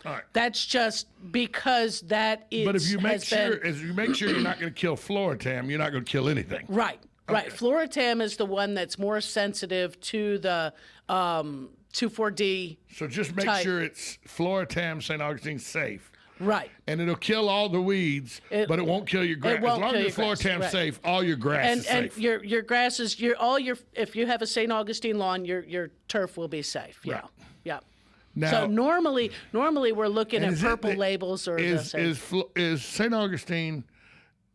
All right. That's just because that is. But if you make has sure, been, as you make sure you're not going to kill Floratam, you're not going to kill anything. right. Floratam is the one that's more sensitive to the 2,4-D. So just make type. sure it's Floratam St. Augustine safe. Right. And it'll kill all the weeds, but it won't kill your grass. It won't as long kill as the your grass, Floratam's right. safe, all your grass is And safe. your grass is if you have a St. Augustine lawn, your turf will be safe. Yeah. Right. Yeah. Now- so normally we're looking And at is it purple the- labels or is St. Augustine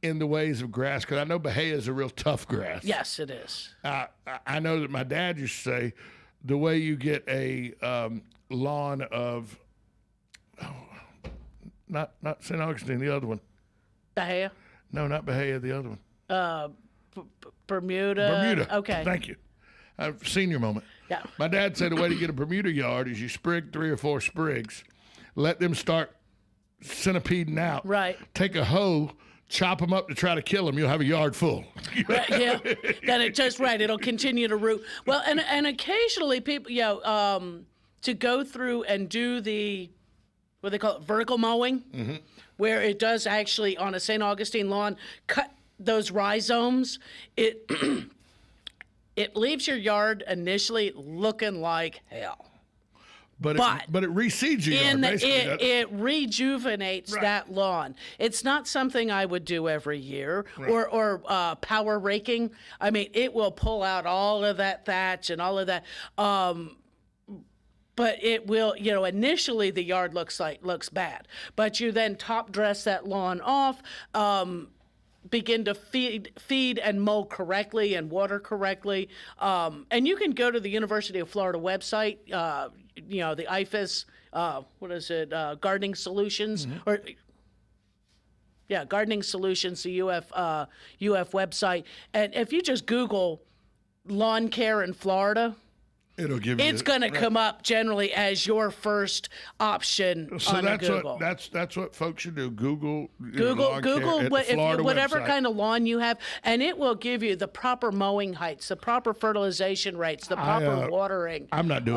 in the ways of grass? Because I know Bahia is a real tough grass. Yes, it is. I know that my dad used to say the way you get a lawn of not St. Augustine, the other one. Bahia? No, not Bahia, the other one. Bermuda. Bermuda. Okay. Thank you. Senior moment. Yeah. My dad said the way to get a Bermuda yard is you sprig 3 or 4 sprigs, let them start centipeding out. Right. Take a hoe, chop them up to try to kill them. You'll have a yard full. Right, yeah. Then it'll continue to root. Well, and occasionally people, to go through and do the, what they call it, vertical mowing, where it does actually, on a St. Augustine lawn, cut those rhizomes. It leaves your yard initially looking like hell. But it reseeds your yard, basically. It rejuvenates that lawn. It's not something I would do every year, or power raking. I mean, it will pull out all of that thatch and all of that. But it will, initially the yard looks bad. But you then top dress that lawn off. Begin to feed and mow correctly and water correctly. And you can go to the University of Florida website, the IFAS, Gardening Solutions, Gardening Solutions, the UF website. And if you just Google lawn care in Florida, it'll give you. It's going to come up generally as your first option on Google. That's what folks should do. Google whatever website. kind of lawn you have, and it will give you the proper mowing heights, the proper fertilization rates, the proper watering. I'm not doing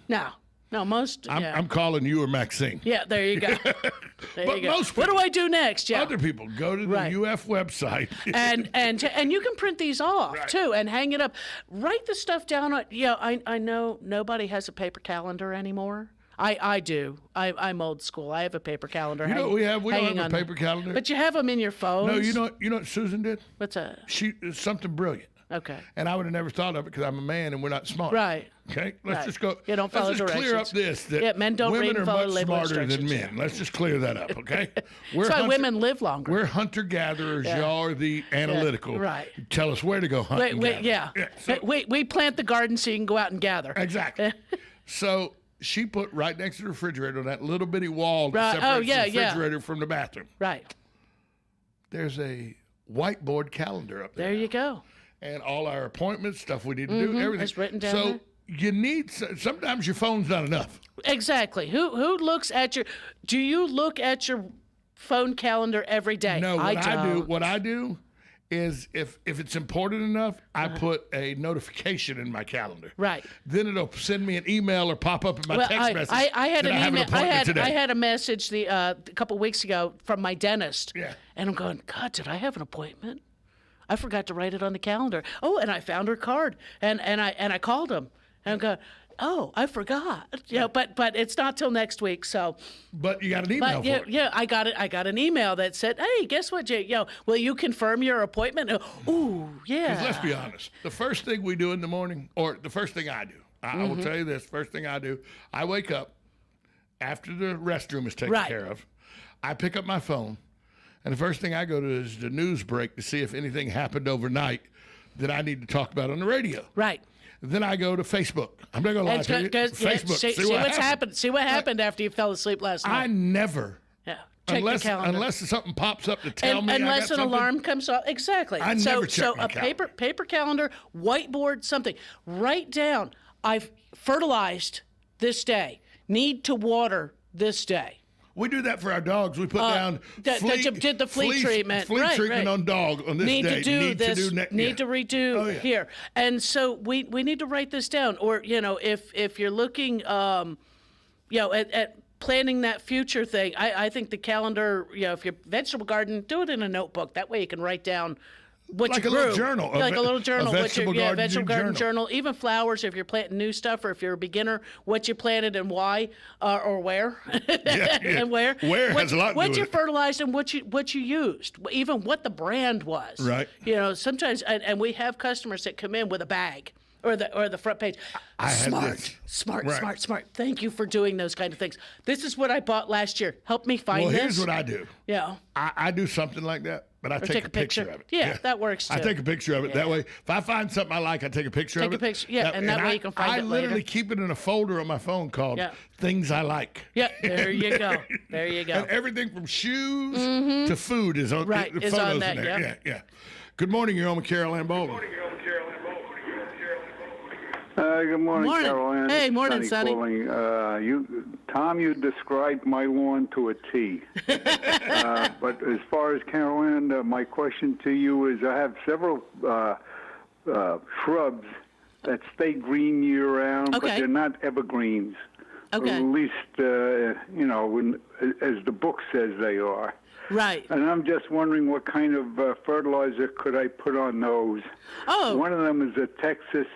that. No, most. I'm calling you or Maxine. Yeah, there you go. But most what do I do next? Yeah. Other people go to the UF website and you can print these off too and hang it up. Write the stuff down. I know nobody has a paper calendar anymore. I do. I'm old school. I have a paper calendar. You know what we have? We don't have a paper calendar. But you have them in your phone. No, you know what Susan did? What's that? She something brilliant. Okay. And I would have never thought of it because I'm a man and we're not smart. Right. Okay. Let's just go. You don't follow let's just clear up directions. this. That men don't read women and are follow much label smarter than instructions. men. Let's just clear that up. Okay. That's why women live longer. We're hunter gatherers. Y'all are the analytical. Right. Tell us where to go hunt. We plant the garden so you can go out and gather. Exactly. So she put right next to the refrigerator on that little bitty wall that separates the refrigerator from the bathroom. Right. There's a whiteboard calendar up there. There you go. And all our appointments, stuff we need to do, everything. It's written down so there. you need, sometimes your phone's not enough. Exactly. Who looks at do you look at your phone calendar every day? No, what I do is if it's important enough, I put a notification in my calendar. Right. Then it'll send me an email or pop up in my text message. I had that an email. I had a message a couple weeks ago from my dentist. Yeah. And I'm going, God, did I have an appointment? I forgot to write it on the calendar. Oh, and I found her card, and I called him, and I'm going, oh, I forgot. But it's not till next week. So. But you got an email for it. Yeah, I got it. I got an email that said, "Hey, guess what, Jay? Will you confirm your appointment?" Ooh, yeah. Because let's be honest, the first thing we do in the morning, or the first thing I do, I will tell you this: first thing I do, I wake up after the restroom is taken care of. I pick up my phone, and the first thing I go to is the news break to see if anything happened overnight that I need to talk about on the radio. Right. Then I go to Facebook. I'm not going to lie to you. Facebook. See what's happened. See what happened after you fell asleep last night. I never. Yeah. Check the calendar. Unless something pops up to tell me. Unless an alarm comes up. Exactly. I never check my calendar. paper calendar, whiteboard, something. Write down, I've fertilized this day. Need to water this day. We do that for our dogs. We put down did the flea treatment. Flea treatment on dog on this need day. To do this. Need to redo here. And so we need to write this down. Or if you're looking at planning that future thing, I think the calendar. If you're vegetable garden, do it in a notebook. That way you can write down what like you a grew. little journal. Like a little journal. Vegetable garden journal. Even flowers, if you're planting new stuff, or if you're a beginner, what you planted and why, or where, and where. Where has a lot to do what with you it. fertilized and what you used, even what the brand was. Right. Sometimes, and we have customers that come in with a bag. Or the front page. Smart. Thank you for doing those kind of things. This is what I bought last year. Help me find this. Well, here's what I do. Yeah. I do something like that, but I take a picture of it. Yeah, that works too. I take a picture of it. That way, if I find something I like, I take a picture of it. Take a picture, and that way you can find it later. I literally keep it in a folder on my phone called Things I Like. Yeah, there you go. There you go. And everything from shoes to food is on, the is photos on that, in there. yep. Yeah. Good morning, you're on with Carol Ann Baldwin. Good morning, Carol Ann. Hey, morning, Sonny. Tom, you described my lawn to a T. But as far as Carol Ann, my question to you is: I have several shrubs that stay green year-round, but they're not evergreens. Okay. At least, as the book says they are. Right. And I'm just wondering what kind of fertilizer could I put on those. Oh. One of them is a Texas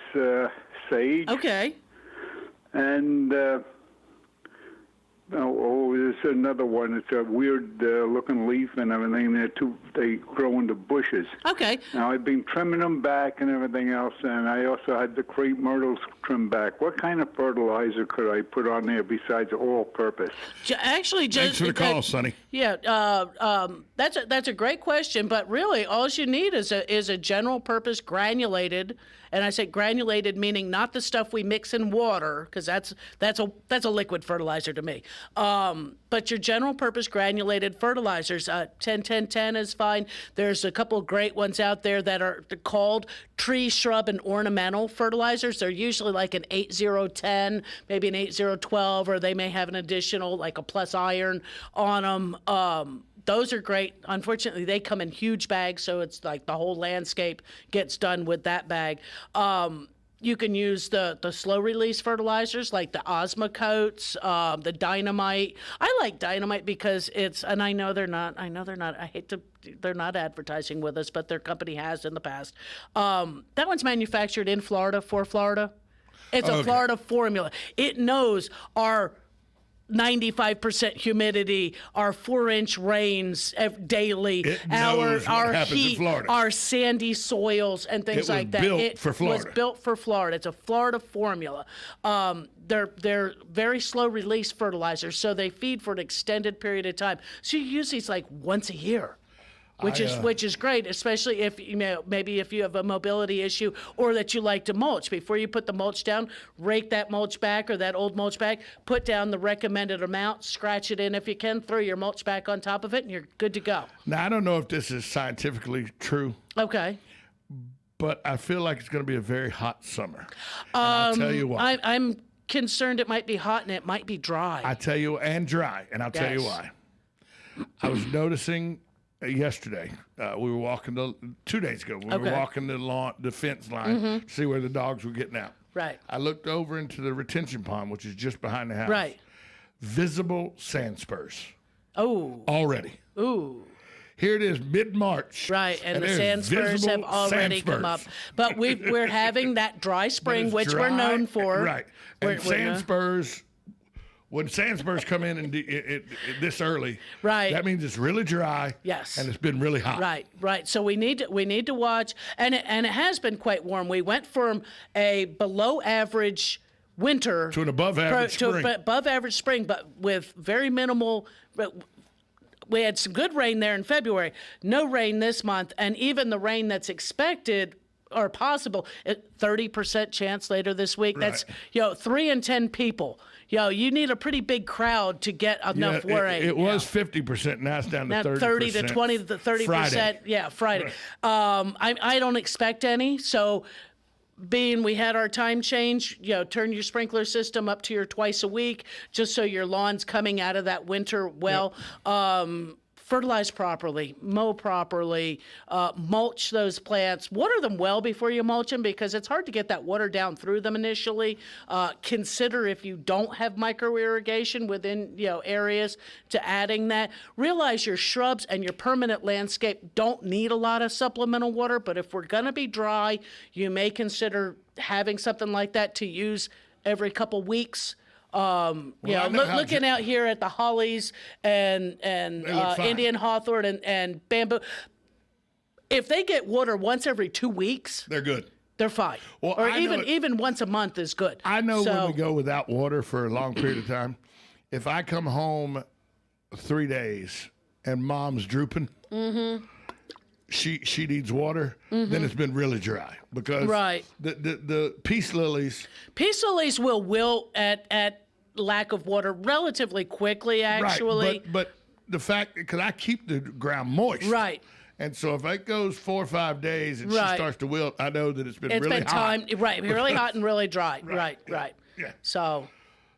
sage. Okay. And there's another one. It's a weird looking leaf and everything. They grow into bushes. Okay. Now I've been trimming them back and everything else, and I also had the crepe myrtles trimmed back. What kind of fertilizer could I put on there besides all-purpose? Actually, thanks for the call, Sonny. Yeah, that's a great question. But really, all you need is a general-purpose granulated. And I say granulated, meaning not the stuff we mix in water, because that's a liquid fertilizer to me. But your general-purpose granulated fertilizers, 10-10-10 is fine. There's a couple of great ones out there that are called tree, shrub, and ornamental fertilizers. They're usually like an 8-0-10, maybe an 8-0-12, or they may have an additional, like a plus iron on them. Those are great. Unfortunately, they come in huge bags, so it's like the whole landscape gets done with that bag. You can use the slow-release fertilizers like the Osmocotes, the Dynamite. I like Dynamite because it's, and I know they're not, they're not advertising with us, but their company has in the past. That one's manufactured in Florida for Florida. It's a Florida formula. It knows our 95% humidity, our 4-inch rains daily, our heat, our sandy soils, and things like that. It was built for Florida. It's a Florida formula. They're very slow release fertilizers, so they feed for an extended period of time. So you use these like once a year. Which is great, especially if maybe if you have a mobility issue or that you like to mulch. Before you put the mulch down, rake that mulch back or that old mulch back, put down the recommended amount, scratch it in if you can, throw your mulch back on top of it, and you're good to go. Now, I don't know if this is scientifically true. Okay. But I feel like it's going to be a very hot summer. And I'll tell you why. I'm concerned it might be hot and it might be dry. I tell you, and dry, and I'll tell you why. I was noticing yesterday. We were walking 2 days ago. We were walking the fence line to see where the dogs were getting out. Right. I looked over into the retention pond, which is just behind the house. Right. Visible sand spurs. Oh. Already. Ooh. Here it is, mid-March. Right, and the sand spurs have already come up. But we're having that dry spring, which we're known for. Right. And sand spurs, when sand spurs come in this early, right, that means it's really dry. Yes. And it's been really hot. Right. So we need to watch, and it has been quite warm. We went from a below average winter to an above average spring. To above average spring, but with very minimal. We had some good rain there in February. No rain this month, and even the rain that's expected or possible, 30% chance later this week. Right. That's 3 in 10 people. You need a pretty big crowd to get enough rain. It was 50%. Now it's down to 30%. 30 to 20 to 30%. Friday. Yeah, Friday. Right. I don't expect any. So, being we had our time change, turn your sprinkler system up to your twice a week, just so your lawn's coming out of that winter well. Yep. Fertilize properly, mow properly, mulch those plants, water them well before you mulch them, because it's hard to get that water down through them initially. Consider if you don't have micro irrigation within areas to adding that. Realize your shrubs and your permanent landscape don't need a lot of supplemental water, but if we're going to be dry, you may consider having something like that to use every couple weeks. Looking out here at the hollies and Indian hawthorn and bamboo, if they get water once every 2 weeks, they're good. They're fine. Well, or even once a month is good. I know when we go without water for a long period of time, if I come home 3 days and mom's drooping, she needs water, then it's been really dry, because the peace lilies will wilt at lack of water relatively quickly, actually. Right, but the fact, because I keep the ground moist, right, and so if it goes 4 or 5 days and she starts to wilt, I know that it's been really hot. Really hot and really dry. Right. Yeah.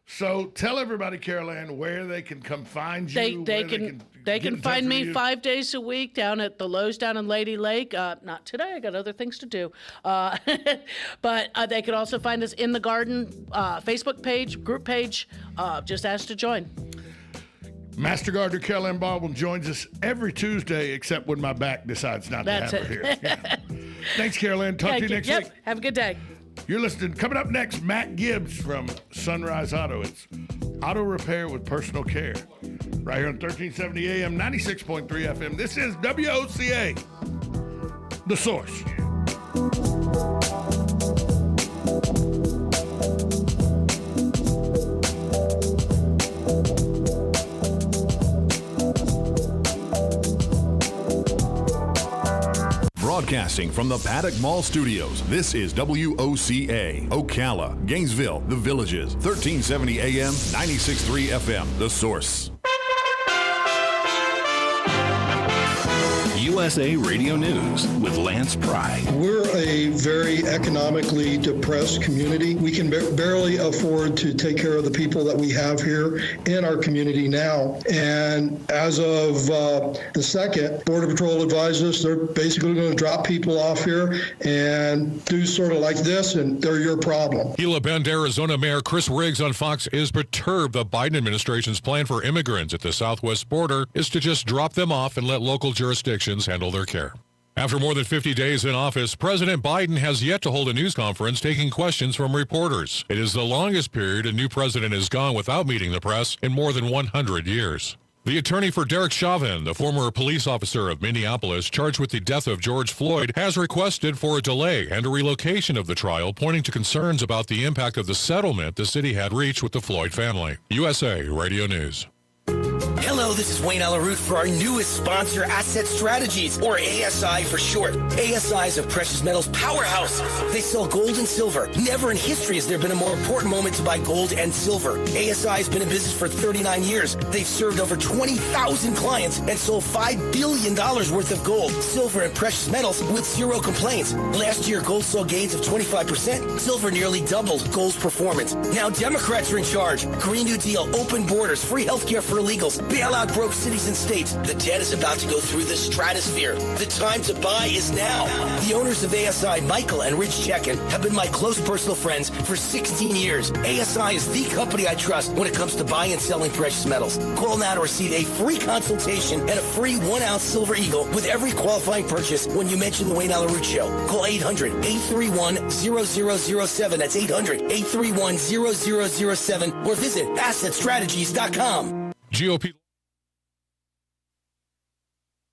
So tell everybody, Carol Ann, where they can come find you. They can find me 5 days a week down at the Lowe's down in Lady Lake. Not today. I got other things to do. But they can also find us in the garden Facebook page, group page. Just ask to join. Master Gardener Carol Ann Baldwin joins us every Tuesday, except when my back decides not to have her here. Yeah. Thanks, Carol Ann. Talk to you next week. Have a good day. You're listening. Coming up next, Matt Gibbs from Sunrise Auto. It's auto repair with personal care. Right here on 1370 AM, 96.3 FM. This is WOCA, The Source. Broadcasting from the Paddock Mall Studios, this is WOCA, Ocala, Gainesville, The Villages, 1370 AM, 96.3 FM, The Source. USA Radio News with Lance Pry. We're a very economically depressed community. We can barely afford to take care of the people that we have here in our community now. And as of the 2nd, Border Patrol advised us they're basically going to drop people off here and do sort of like this, and they're your problem. Gila Bend, Arizona Mayor Chris Riggs on Fox is perturbed the Biden administration's plan for immigrants at the southwest border is to just drop them off and let local jurisdictions handle their care. After more than 50 days in office, President Biden has yet to hold a news conference taking questions from reporters. It is the longest period a new president has gone without meeting the press in more than 100 years. The attorney for Derek Chauvin, the former police officer of Minneapolis charged with the death of George Floyd, has requested for a delay and a relocation of the trial, pointing to concerns about the impact of the settlement the city had reached with the Floyd family. USA Radio News. Hello, this is Wayne Alaroot for our newest sponsor, Asset Strategies, or ASI for short. ASI is a precious metals powerhouse. They sell gold and silver. Never in history has there been a more important moment to buy gold and silver. ASI has been in business for 39 years. They've served over 20,000 clients and sold $5 billion worth of gold, silver, and precious metals with zero complaints. Last year, gold saw gains of 25%. Silver nearly doubled gold's performance. Now Democrats are in charge. Green New Deal, open borders, free healthcare for illegals, Bail out broke cities and states. The debt is about to go through the stratosphere. The time to buy is now. The owners of ASI, Michael and Rich Chekin, have been my close personal friends for 16 years. ASI is the company I trust when it comes to buying and selling precious metals. Call now to receive a free consultation and a free 1-ounce Silver Eagle with every qualifying purchase when you mention the Wayne Allyn Root Show. Call 800-831-0007. That's 800-831-0007 or visit assetstrategies.com. GOP.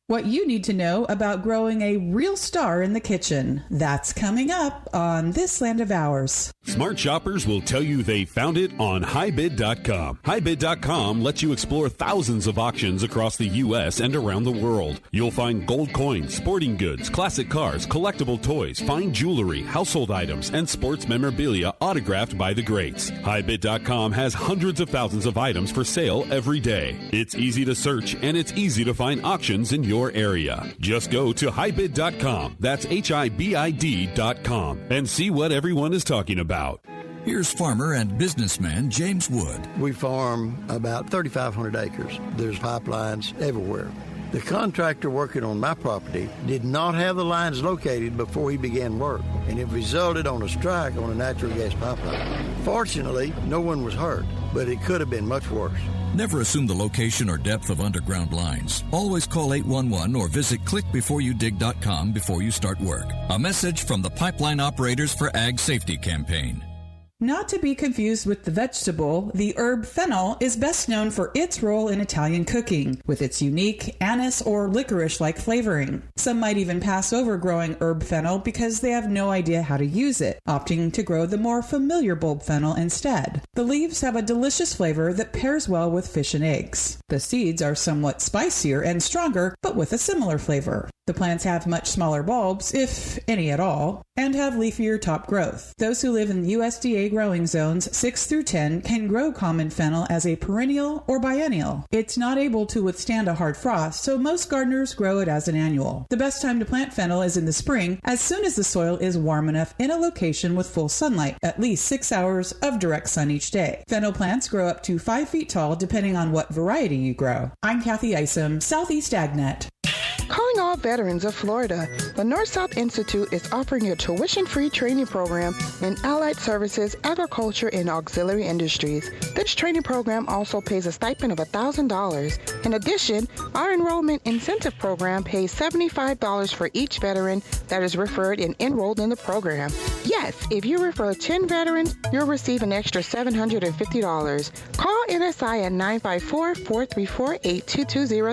What you need to know about growing a real star in the kitchen. That's coming up on This Land of Ours. Smart shoppers will tell you they found it on HighBid.com. HighBid.com lets you explore thousands of auctions across the U.S. and around the world. You'll find gold coins, sporting goods, classic cars, collectible toys, fine jewelry, household items, and sports memorabilia autographed by the greats. HighBid.com has hundreds of thousands of items for sale every day. It's easy to search and it's easy to find auctions in your area. Just go to HighBid.com. That's HIBID.com and see what everyone is talking about. Here's farmer and businessman James Wood. We farm about 3,500 acres. There's pipelines everywhere. The contractor working on my property did not have the lines located before he began work, and it resulted on a strike on a natural gas pipeline. Fortunately, no one was hurt, but it could have been much worse. Never assume the location or depth of underground lines. Always call 811 or visit clickbeforeyoudig.com before you start work. A message from the Pipeline Operators for Ag Safety campaign. Not to be confused with the vegetable, the herb fennel is best known for its role in Italian cooking, with its unique anise or licorice-like flavoring. Some might even pass over growing herb fennel because they have no idea how to use it, opting to grow the more familiar bulb fennel instead. The leaves have a delicious flavor that pairs well with fish and eggs. The seeds are somewhat spicier and stronger, but with a similar flavor. The plants have much smaller bulbs, if any at all, and have leafier top growth. Those who live in USDA growing zones 6 through 10 can grow common fennel as a perennial or biennial. It's not able to withstand a hard frost, so most gardeners grow it as an annual. The best time to plant fennel is in the spring, as soon as the soil is warm enough in a location with full sunlight, at least 6 hours of direct sun each day. Fennel plants grow up to 5 feet tall depending on what variety you grow. I'm Kathy Isom, Southeast AgNet. Calling all veterans of Florida, the North-South Institute is offering a tuition-free training program in allied services, agriculture, and auxiliary industries. This training program also pays a stipend of $1,000. In addition, our enrollment incentive program pays $75 for each veteran that is referred and enrolled in the program. Yes, if you refer 10 veterans, you'll receive an extra $750. Call NSI at 954-434-8220